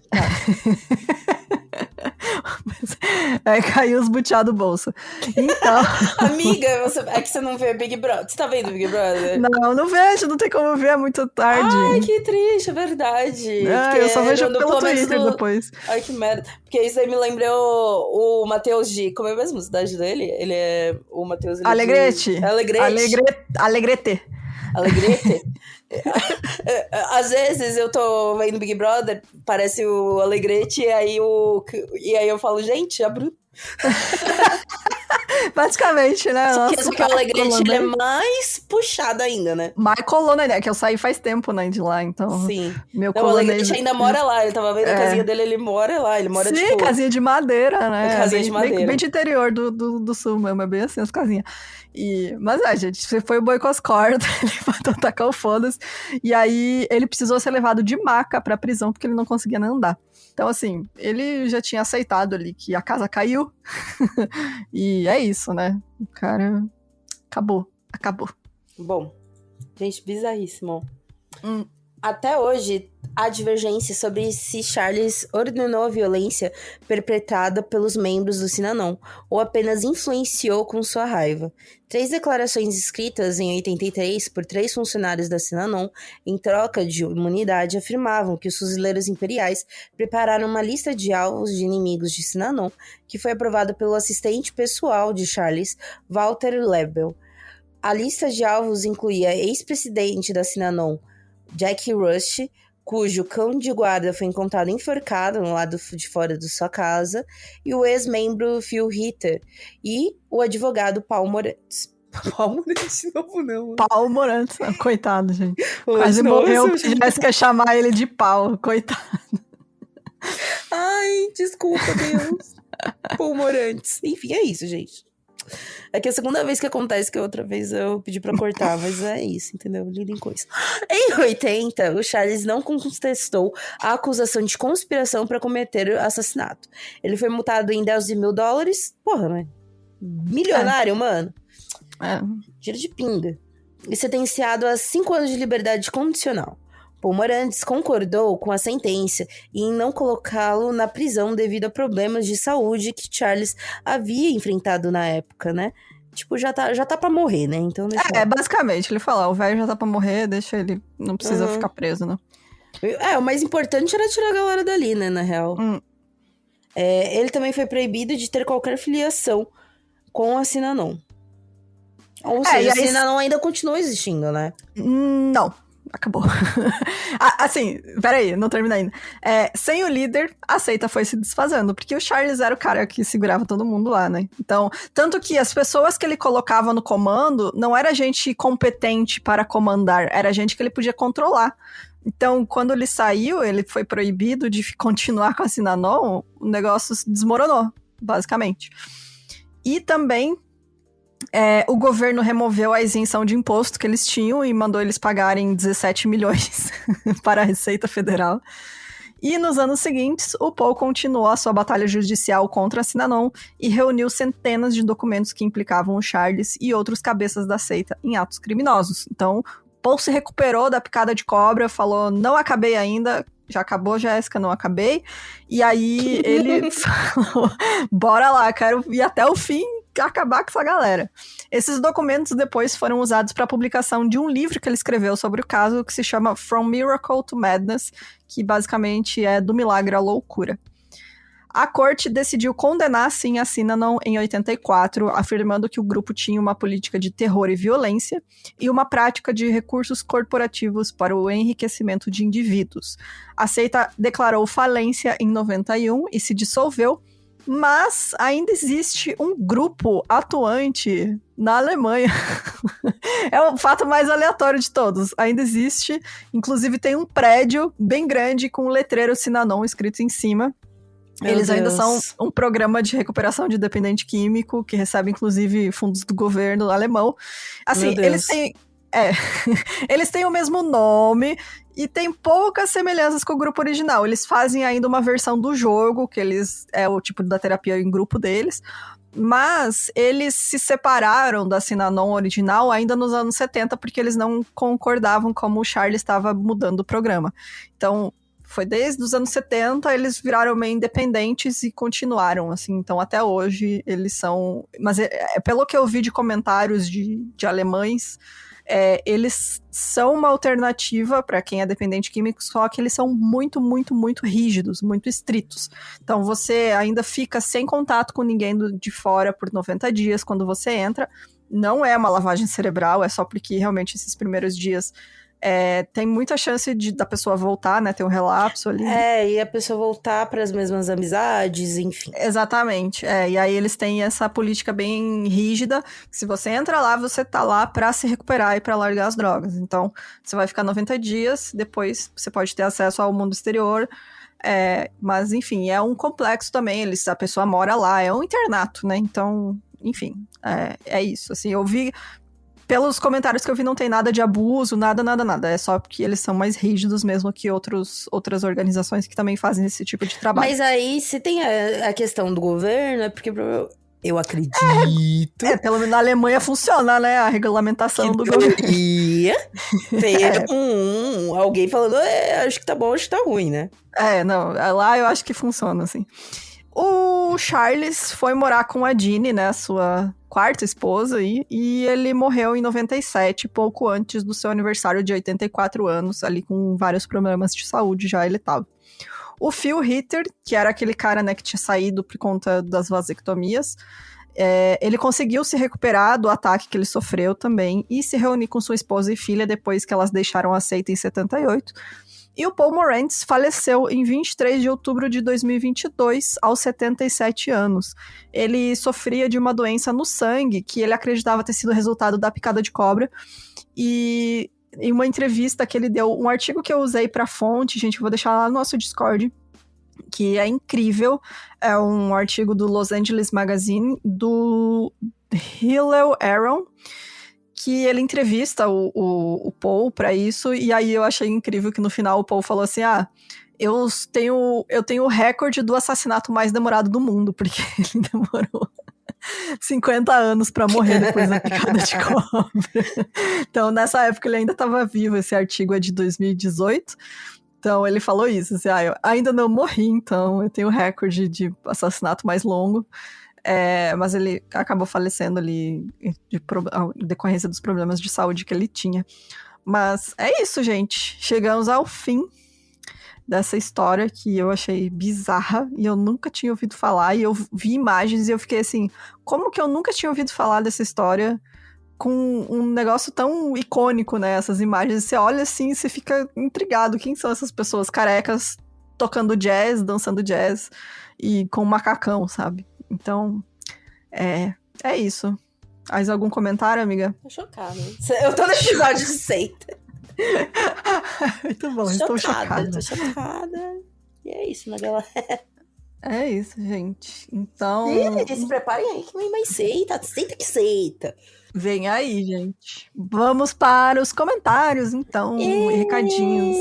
Caiu os butiá do bolso. Então... Amiga, é que você não vê Big Brother. Você tá vendo Big Brother? Não vejo, não tem como ver, é muito tarde. Ai, que triste, é verdade. Eu só vejo pelo Twitter depois. Ai, que merda. Porque isso aí me lembrou o Matheus de... Como é a mesma cidade dele? Ele é... O Matheus... Alegrete. Alegrete. Às vezes eu tô vendo Big Brother, parece o Alegrete, e aí eu falo, gente, a Bruna. Basicamente, né? Só que o Alegrete ele é mais puxado ainda, né? Mais coluna, né? Que eu saí faz tempo, né, de lá, então... Sim. O Alegrete ainda mora lá, ele tava vendo a casinha dele, ele mora lá, ele mora, Sim, casinha de madeira, né? Casinha de madeira. Bem de interior do sul mesmo, é bem assim as casinhas. Mas, gente, você foi o boi com as cordas, ele mandou tacar o foda-se, e aí ele precisou ser levado de maca pra prisão, porque ele não conseguia nem andar. Então, assim, ele já tinha aceitado ali que a casa caiu, e é isso, né? O cara acabou. Bom, gente, bizarríssimo. Até hoje, há divergência sobre se Charles ordenou a violência perpetrada pelos membros do Synanon ou apenas influenciou com sua raiva. 3 declarações escritas em 83 por 3 funcionários da Synanon em troca de imunidade afirmavam que os fuzileiros imperiais prepararam uma lista de alvos de inimigos de Synanon que foi aprovada pelo assistente pessoal de Charles, Walter Lebel. A lista de alvos incluía ex-presidente da Synanon, Jack Rush, cujo cão de guarda foi encontrado enforcado no lado de fora de sua casa, e o ex-membro Phil Ritter, e o advogado Paul Morantes. Paul Morantes de novo, não. Paul Morantes, coitado, gente. Quase morreu, se tivesse que chamar ele de Paul, coitado. Ai, desculpa, Deus. Paul Morantes. Enfim, é isso, gente. É que a segunda vez que acontece, que a outra vez eu pedi pra cortar, mas é isso, entendeu? Lidem com isso. Em 80, o Charles não contestou a acusação de conspiração pra cometer o assassinato. Ele foi multado em $10 mil. Porra, mano. Milionário, mano. Tiro de pinga. E sentenciado a 5 anos de liberdade condicional. Paul Morantes concordou com a sentença e em não colocá-lo na prisão devido a problemas de saúde que Charles havia enfrentado na época, né? Tipo, já tá pra morrer, né? Então deixa basicamente, ele falou, o velho já tá pra morrer, deixa ele, não precisa ficar preso, né? O mais importante era tirar a galera dali, né, na real. Ele também foi proibido de ter qualquer filiação com a Synanon. Ou seja, a Synanon ainda continua existindo, né? Não. Acabou. Assim, peraí, não termina ainda. Sem o líder, a seita foi se desfazendo, porque o Charles era o cara que segurava todo mundo lá, né? Então, tanto que as pessoas que ele colocava no comando não era gente competente para comandar, era gente que ele podia controlar. Então, quando ele saiu, ele foi proibido de continuar com a Synanon, o negócio se desmoronou, basicamente. E também o governo removeu a isenção de imposto que eles tinham e mandou eles pagarem 17 milhões para a Receita Federal. E nos anos seguintes, o Paul continuou a sua batalha judicial contra a Synanon e reuniu centenas de documentos que implicavam o Charles e outros cabeças da seita em atos criminosos. Então, Paul se recuperou da picada de cobra, falou, não acabei ainda, já acabou, Jéssica, não acabei. E aí ele falou, bora lá, quero ir até o fim, acabar com essa galera. Esses documentos depois foram usados para a publicação de um livro que ele escreveu sobre o caso, que se chama From Miracle to Madness, que basicamente é do milagre à loucura. A corte decidiu condenar, sim, a Synanon em 84, afirmando que o grupo tinha uma política de terror e violência e uma prática de recursos corporativos para o enriquecimento de indivíduos. A seita declarou falência em 91 e se dissolveu, mas ainda existe um grupo atuante na Alemanha. É o fato mais aleatório de todos. Ainda existe, inclusive tem um prédio bem grande com um letreiro Synanon escrito em cima. Eles ainda são um programa de recuperação de dependente químico, que recebe, inclusive, fundos do governo alemão. Assim, eles têm o mesmo nome e tem poucas semelhanças com o grupo original. Eles fazem ainda uma versão do jogo, que é o tipo da terapia em grupo deles, mas eles se separaram da Synanon original ainda nos anos 70, porque eles não concordavam como o Charles estava mudando o programa. Então, foi desde os anos 70, eles viraram meio independentes e continuaram, assim. Então, até hoje, eles são... Mas pelo que eu vi de comentários de alemães, eles são uma alternativa para quem é dependente químico, só que eles são muito, muito, muito rígidos, muito estritos. Então, você ainda fica sem contato com ninguém de fora por 90 dias quando você entra. Não é uma lavagem cerebral, é só porque realmente esses primeiros dias... tem muita chance da pessoa voltar, né? Ter um relapso ali. E a pessoa voltar para as mesmas amizades, enfim. Exatamente. E aí eles têm essa política bem rígida. Que se você entra lá, você tá lá pra se recuperar e pra largar as drogas. Então, você vai ficar 90 dias, depois você pode ter acesso ao mundo exterior. Mas, enfim, é um complexo também. A pessoa mora lá, é um internato, né? Então, enfim, é isso. Assim, eu vi... Pelos comentários que eu vi, não tem nada de abuso, nada. É só porque eles são mais rígidos mesmo que outras organizações que também fazem esse tipo de trabalho. Mas aí, se tem a questão do governo, é porque eu acredito... Pelo menos na Alemanha funciona, né? A regulamentação do governo. Ter alguém falando, acho que tá bom, acho que tá ruim, né? Não, lá eu acho que funciona, assim. O Charles foi morar com a Jeanne, né, sua quarta esposa, e ele morreu em 97, pouco antes do seu aniversário de 84 anos, ali com vários problemas de saúde já ele tava. O Phil Ritter, que era aquele cara, né, que tinha saído por conta das vasectomias, ele conseguiu se recuperar do ataque que ele sofreu também, e se reunir com sua esposa e filha depois que elas deixaram a seita em 78. E o Paul Morantz faleceu em 23 de outubro de 2022, aos 77 anos. Ele sofria de uma doença no sangue, que ele acreditava ter sido resultado da picada de cobra. E em uma entrevista que ele deu, um artigo que eu usei para fonte, gente, eu vou deixar lá no nosso Discord, que é incrível, é um artigo do Los Angeles Magazine, do Hillel Aaron, que ele entrevista o Paul pra isso, e aí eu achei incrível que no final o Paul falou assim, eu tenho o recorde do assassinato mais demorado do mundo, porque ele demorou 50 anos pra morrer depois da picada de cobra. Então, nessa época ele ainda estava vivo, esse artigo é de 2018, então ele falou isso, assim, eu ainda não morri, então eu tenho o recorde de assassinato mais longo. Mas ele acabou falecendo ali em decorrência dos problemas de saúde que ele tinha. Mas é isso, gente. Chegamos ao fim dessa história que eu achei bizarra e eu nunca tinha ouvido falar. E eu vi imagens e eu fiquei assim, como que eu nunca tinha ouvido falar dessa história com um negócio tão icônico, né? Essas imagens, você olha assim e você fica intrigado. Quem são essas pessoas carecas tocando jazz, dançando jazz e com um macacão, sabe? Então, é isso. Mais algum comentário, amiga? Tô chocada. Eu tô no episódio de seita. Muito bom, estou chocada. Tô chocada. E é isso, né, galera? É isso, gente. Então... se preparem aí que vem mais seita. Seita que seita. Vem aí, gente. Vamos para os comentários, então. E recadinhos.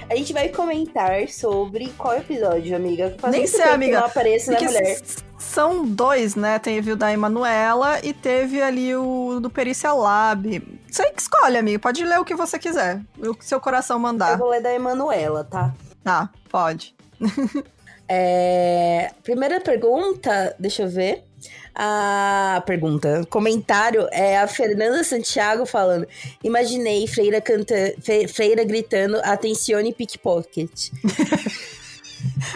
A gente vai comentar sobre qual episódio, amiga. Nem sei, amiga. Que não apareça na mulher. São 2, né? Teve o da Emanuela e teve ali o do Perícia Lab. Você que escolhe, amiga. Pode ler o que você quiser. O que seu coração mandar. Eu vou ler da Emanuela, tá? Tá, pode. Primeira pergunta, deixa eu ver. Comentário é a Fernanda Santiago falando: imaginei Freira gritando "Atencione pickpocket".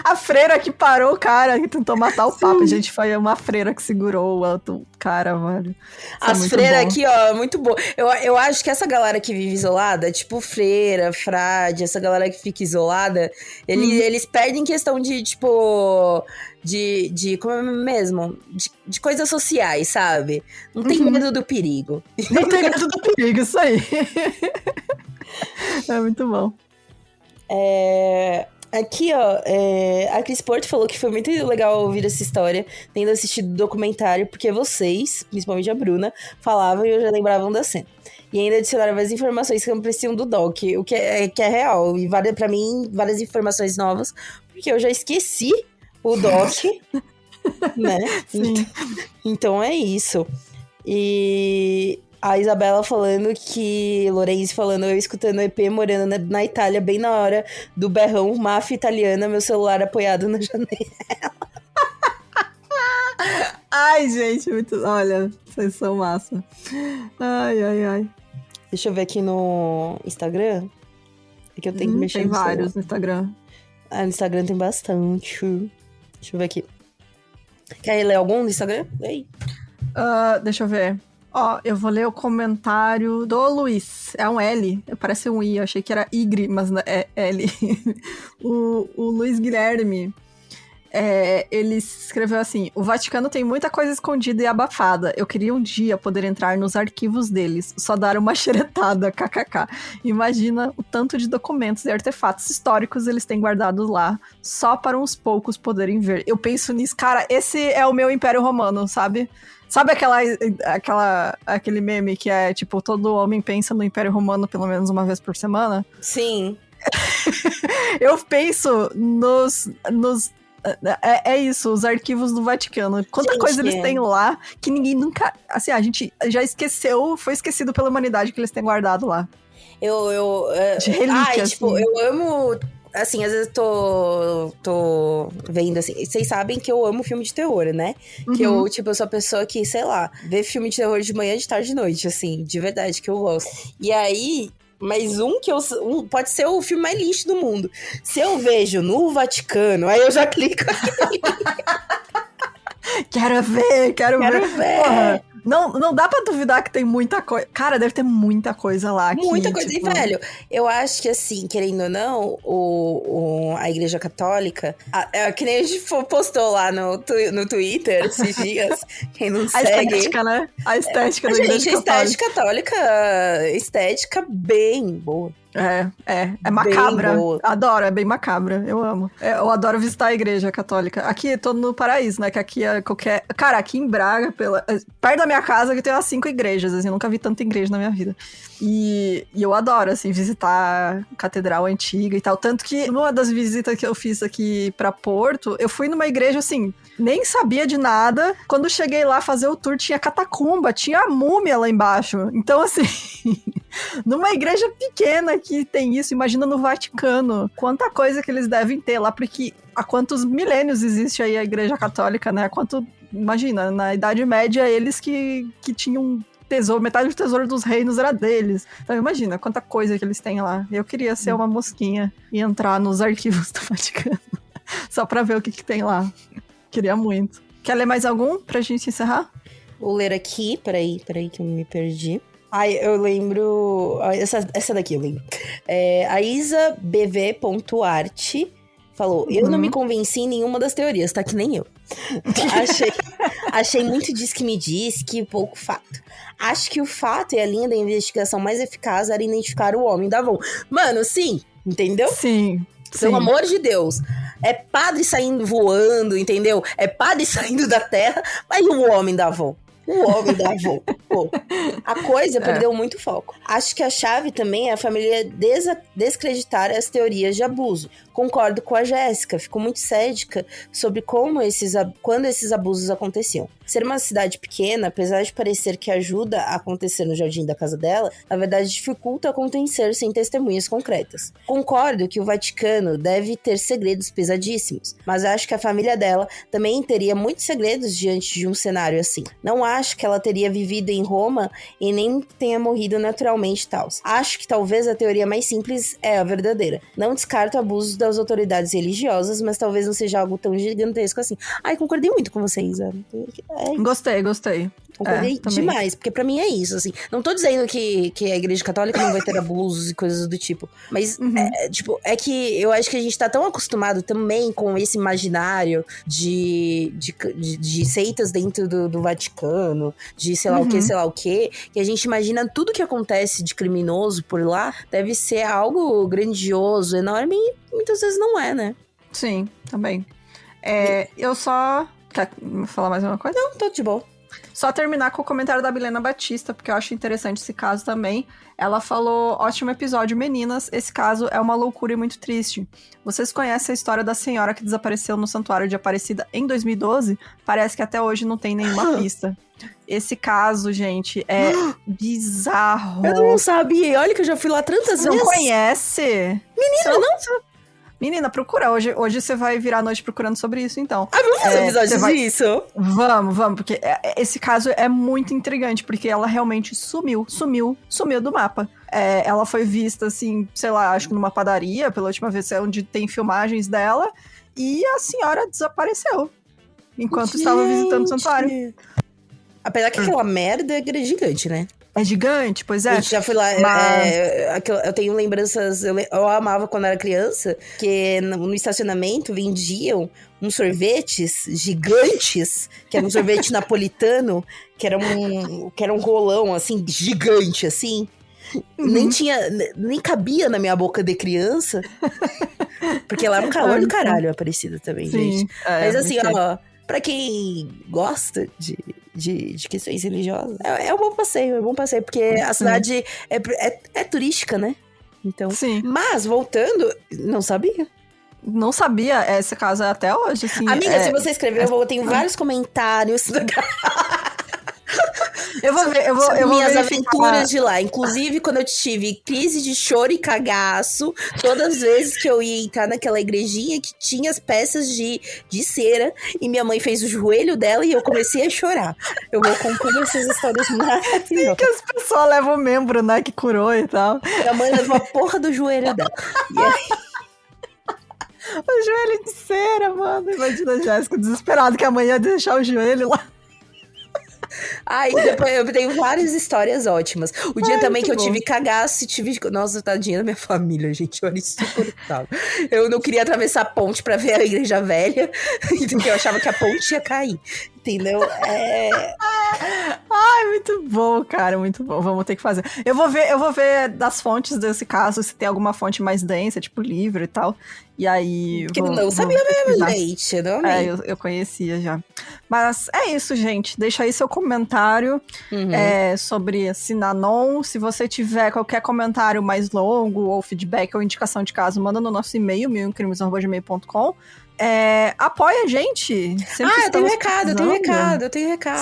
A freira que parou o cara que tentou matar o Papa. Gente, foi uma freira que segurou o outro cara, velho. As freiras aqui, ó, muito boa. Eu acho que essa galera que vive isolada, tipo freira, frade, essa galera que fica isolada, eles perdem questão de, tipo... De como é mesmo? De coisas sociais, sabe? Não tem medo do perigo. Não tem medo do perigo, isso aí. É muito bom. Aqui, ó, a Cris Porto falou que foi muito legal ouvir essa história, tendo assistido o documentário, porque vocês, principalmente a Bruna, falavam e eu já lembravam da cena. E ainda adicionaram várias informações que não precisam do doc, o que é real. E pra mim, várias informações novas, porque eu já esqueci o doc, né? Sim. Então é isso. E... a Isabela falando que... Lourenço falando, eu escutando o EP morando na Itália, bem na hora do berrão, máfia italiana, meu celular apoiado na janela. Ai, gente, muito... Olha, vocês são massa. Ai. Deixa eu ver aqui no Instagram. É que eu tenho que mexer tem no vários celular. no Instagram. No Instagram tem bastante. Deixa eu ver aqui. Quer ler algum no Instagram? Ei. Deixa eu ver. Ó, eu vou ler o comentário do Luiz. É um L, parece um I, eu achei que era Y, mas é L. o Luiz Guilherme, ele escreveu assim: o Vaticano tem muita coisa escondida e abafada. Eu queria um dia poder entrar nos arquivos deles, só dar uma xeretada, kkk. Imagina o tanto de documentos e artefatos históricos eles têm guardados lá, só para uns poucos poderem ver. Eu penso nisso, cara, esse é o meu Império Romano, sabe? Sabe aquele meme que é, tipo, todo homem pensa no Império Romano pelo menos uma vez por semana? Sim. Eu penso nos é isso, os arquivos do Vaticano. Quanta coisa eles têm lá que ninguém nunca... Assim, a gente já esqueceu, foi esquecido pela humanidade que eles têm guardado lá. De relíquia, tipo, assim. eu amo... assim, às vezes eu tô vendo, assim... Vocês sabem que eu amo filme de terror, né? Que eu, tipo, eu sou a pessoa que, sei lá, vê filme de terror de manhã, de tarde e de noite, assim. De verdade, que eu gosto. E aí... Mas pode ser o filme mais lixo do mundo. Se eu vejo no Vaticano, aí eu já clico aqui. Quero ver. Porra, não dá pra duvidar que tem muita coisa. Cara, deve ter muita coisa lá. Muita coisa. Tipo... E, velho, eu acho que, assim, querendo ou não, a Igreja Católica... que nem a gente postou lá no Twitter esses dias. Quem não segue... A estética, né? A estética da Igreja Católica. Estética bem boa. É macabra. Adoro, é bem macabra. Eu amo. Eu adoro visitar a igreja católica. Aqui, tô no Paraíso, né? Que aqui é qualquer... Cara, aqui em Braga, perto da minha casa, que tem umas 5 igrejas, assim. Eu nunca vi tanta igreja na minha vida. E eu adoro, assim, visitar catedral antiga e tal. Tanto que, numa das visitas que eu fiz aqui pra Porto, eu fui numa igreja, assim... Nem sabia de nada. Quando cheguei lá fazer o tour, tinha catacumba, tinha a múmia lá embaixo. Então, assim, numa igreja pequena que tem isso, imagina no Vaticano. Quanta coisa que eles devem ter lá, porque há quantos milênios existe aí a Igreja Católica, né? Imagina, na Idade Média, eles que tinham tesouro, metade do tesouro dos reinos era deles. Então, imagina, quanta coisa que eles têm lá. Eu queria ser uma mosquinha e entrar nos arquivos do Vaticano, só pra ver o que tem lá. Queria muito. Quer ler mais algum pra gente encerrar? Vou ler aqui. Peraí que eu me perdi. Ai, eu lembro... Essa daqui eu lembro. A Isa BV.art falou: eu não me convenci em nenhuma das teorias, tá? Que nem eu. Achei muito diz que me diz que pouco fato. Acho que o fato e a linha da investigação mais eficaz era identificar o homem da Avon. Mano, sim. Entendeu? Sim. Pelo amor de Deus. É padre saindo voando, entendeu? É padre saindo da terra, mas o homem da Avon. O homem da Avon. Pô, a coisa perdeu muito foco. Acho que a chave também é a família descreditar as teorias de abuso. Concordo com a Jéssica. Fico muito cética sobre quando esses abusos aconteciam. Ser uma cidade pequena, apesar de parecer que ajuda a acontecer no jardim da casa dela, na verdade dificulta acontecer sem testemunhas concretas. Concordo que o Vaticano deve ter segredos pesadíssimos, mas acho que a família dela também teria muitos segredos diante de um cenário assim. Não acho que ela teria vivido em Roma e nem tenha morrido naturalmente tal. Acho que talvez a teoria mais simples é a verdadeira. Não descarto abusos das autoridades religiosas, mas talvez não seja algo tão gigantesco assim. Ai, concordei muito com você, Isa. Gostei. Concordei demais, porque pra mim é isso, assim. Não tô dizendo que a Igreja Católica não vai ter abusos e coisas do tipo, mas, é que eu acho que a gente tá tão acostumado também com esse imaginário de seitas dentro do Vaticano, de sei lá o que, que a gente imagina tudo que acontece de criminoso por lá deve ser algo grandioso, enorme, e muitas vezes não é, né? Sim, também. Eu só... Quer falar mais uma coisa? Não, tô de boa. Só terminar com o comentário da Milena Batista, porque eu acho interessante esse caso também. Ela falou: ótimo episódio, meninas. Esse caso é uma loucura e muito triste. Vocês conhecem a história da senhora que desapareceu no Santuário de Aparecida em 2012? Parece que até hoje não tem nenhuma pista. Esse caso, gente, é bizarro. Eu não sabia. Olha que eu já fui lá tantas vezes. Você não conhece? Menina, não... Menina, procura. Hoje você vai virar a noite procurando sobre isso, então. Vamos fazer um episódio disso? Vamos, porque esse caso é muito intrigante, porque ela realmente sumiu do mapa. Ela foi vista, assim, sei lá, acho que numa padaria, pela última vez, onde tem filmagens dela, e a senhora desapareceu enquanto estava visitando o santuário. Apesar que aquela merda é gigante, né? É gigante, pois é. A gente já foi lá, eu tenho lembranças, eu amava quando era criança, que no estacionamento vendiam uns sorvetes gigantes, que era um sorvete napolitano, que era um rolão, assim, gigante, assim. Nem cabia na minha boca de criança, porque lá era um calor do caralho, Aparecida também, gente. Mas assim, ó, pra quem gosta de questões religiosas, é um bom passeio, porque a cidade é turística, né? Então, sim. Mas, voltando, não sabia. Não sabia, esse caso é até hoje, assim. Amiga, se você escreveu, eu tenho vários comentários. Eu vou ver, eu vou minhas verificar. aventuras de lá. Inclusive, quando eu tive crise de choro e cagaço, todas as vezes que eu ia entrar naquela igrejinha que tinha as peças de cera, e minha mãe fez o joelho dela e eu comecei a chorar. Eu vou contando essas histórias maravilhosas. Sim, que as pessoas levam o membro, né, que curou e tal. Minha mãe levou a porra do joelho dela. E aí... O joelho de cera, mano. Imagina a Jéssica desesperada que a mãe ia deixar o joelho lá. Ai, depois eu tenho várias histórias ótimas. O dia também que eu bom. tive cagaço e tive... Nossa, tadinha da minha família, gente. Olha, insuportável. Eu não queria atravessar a ponte pra ver a igreja velha, porque eu achava que a ponte ia cair. Entendeu? Ai, muito bom, cara, muito bom. Vamos ter que fazer. Eu vou ver das fontes desse caso, se tem alguma fonte mais densa, tipo livro e tal. E aí... Que não sabia mesmo, gente. Não amei. Eu conhecia já. Mas é isso, gente. Deixa aí seu comentário sobre Sinanon. Se você tiver qualquer comentário mais longo, ou feedback, ou indicação de caso, manda no nosso e-mail, milcrimes@gmail.com. Apoia a gente. Eu tenho recado.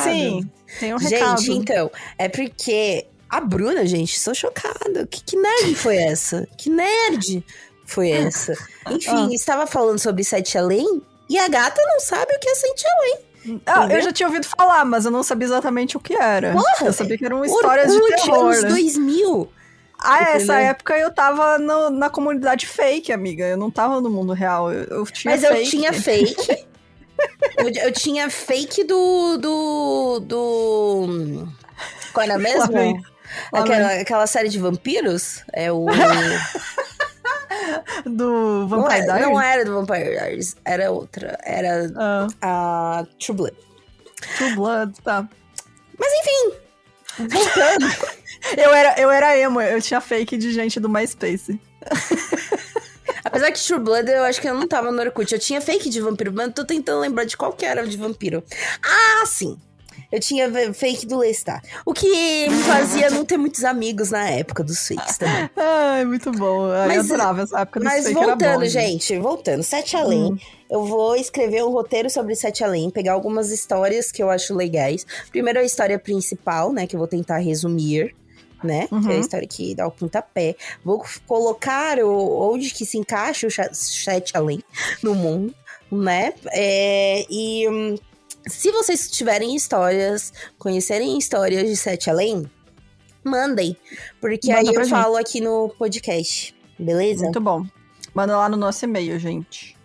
Sim, tem um recado. Gente, então, é porque a Bruna, gente, estou chocada. Que nerd foi essa? Que nerd foi essa? Enfim, estava falando sobre Sete Além e a gata não sabe o que é Sete Além. Eu já tinha ouvido falar, mas eu não sabia exatamente o que era. Porra, eu sabia que eram histórias de terror. Anos 2000. Essa época eu tava na comunidade fake, amiga. Eu não tava no mundo real. Eu tinha fake. Eu tinha fake. eu tinha fake do... Qual era mesmo? Aquela série de vampiros? É o... do Vampire Diaries? Não era do Vampire Diaries. Era outra. Era a True Blood. True Blood, tá. Mas enfim, voltando... Eu era emo, eu tinha fake de gente do MySpace. Apesar que True Blood, eu acho que eu não tava no Orkut. Eu tinha fake de vampiro, mas eu tô tentando lembrar de qual que era de vampiro. Ah, sim! Eu tinha fake do Lestat. O que me fazia não ter muitos amigos na época dos fakes também. Ai, muito bom. Eu adorava essa época dos fakes. Mas voltando, gente, voltando. Sete Além. Eu vou escrever um roteiro sobre Sete Além, pegar algumas histórias que eu acho legais. Primeiro a história principal, né, que eu vou tentar resumir. Né? Que é a história que dá o pontapé. Vou colocar onde que se encaixa o Sete Além no mundo, né? Se vocês tiverem histórias, conhecerem histórias de Sete Além, mandem. Porque Manda aí eu gente. falo aqui no podcast, beleza? Muito bom. Manda lá no nosso e-mail, gente.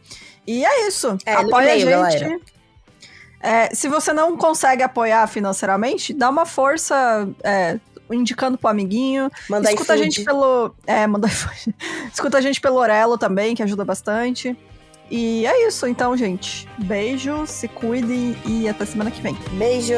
E é isso. Apoia no e-mail, a gente. galera. Se você não consegue apoiar financeiramente, dá uma força... indicando pro amiguinho. Manda Escuta iFood. a gente pelo... manda iFood. Escuta a gente pelo Orelo também, que ajuda bastante. E é isso, então, gente. Beijo, se cuidem e até semana que vem. Beijo!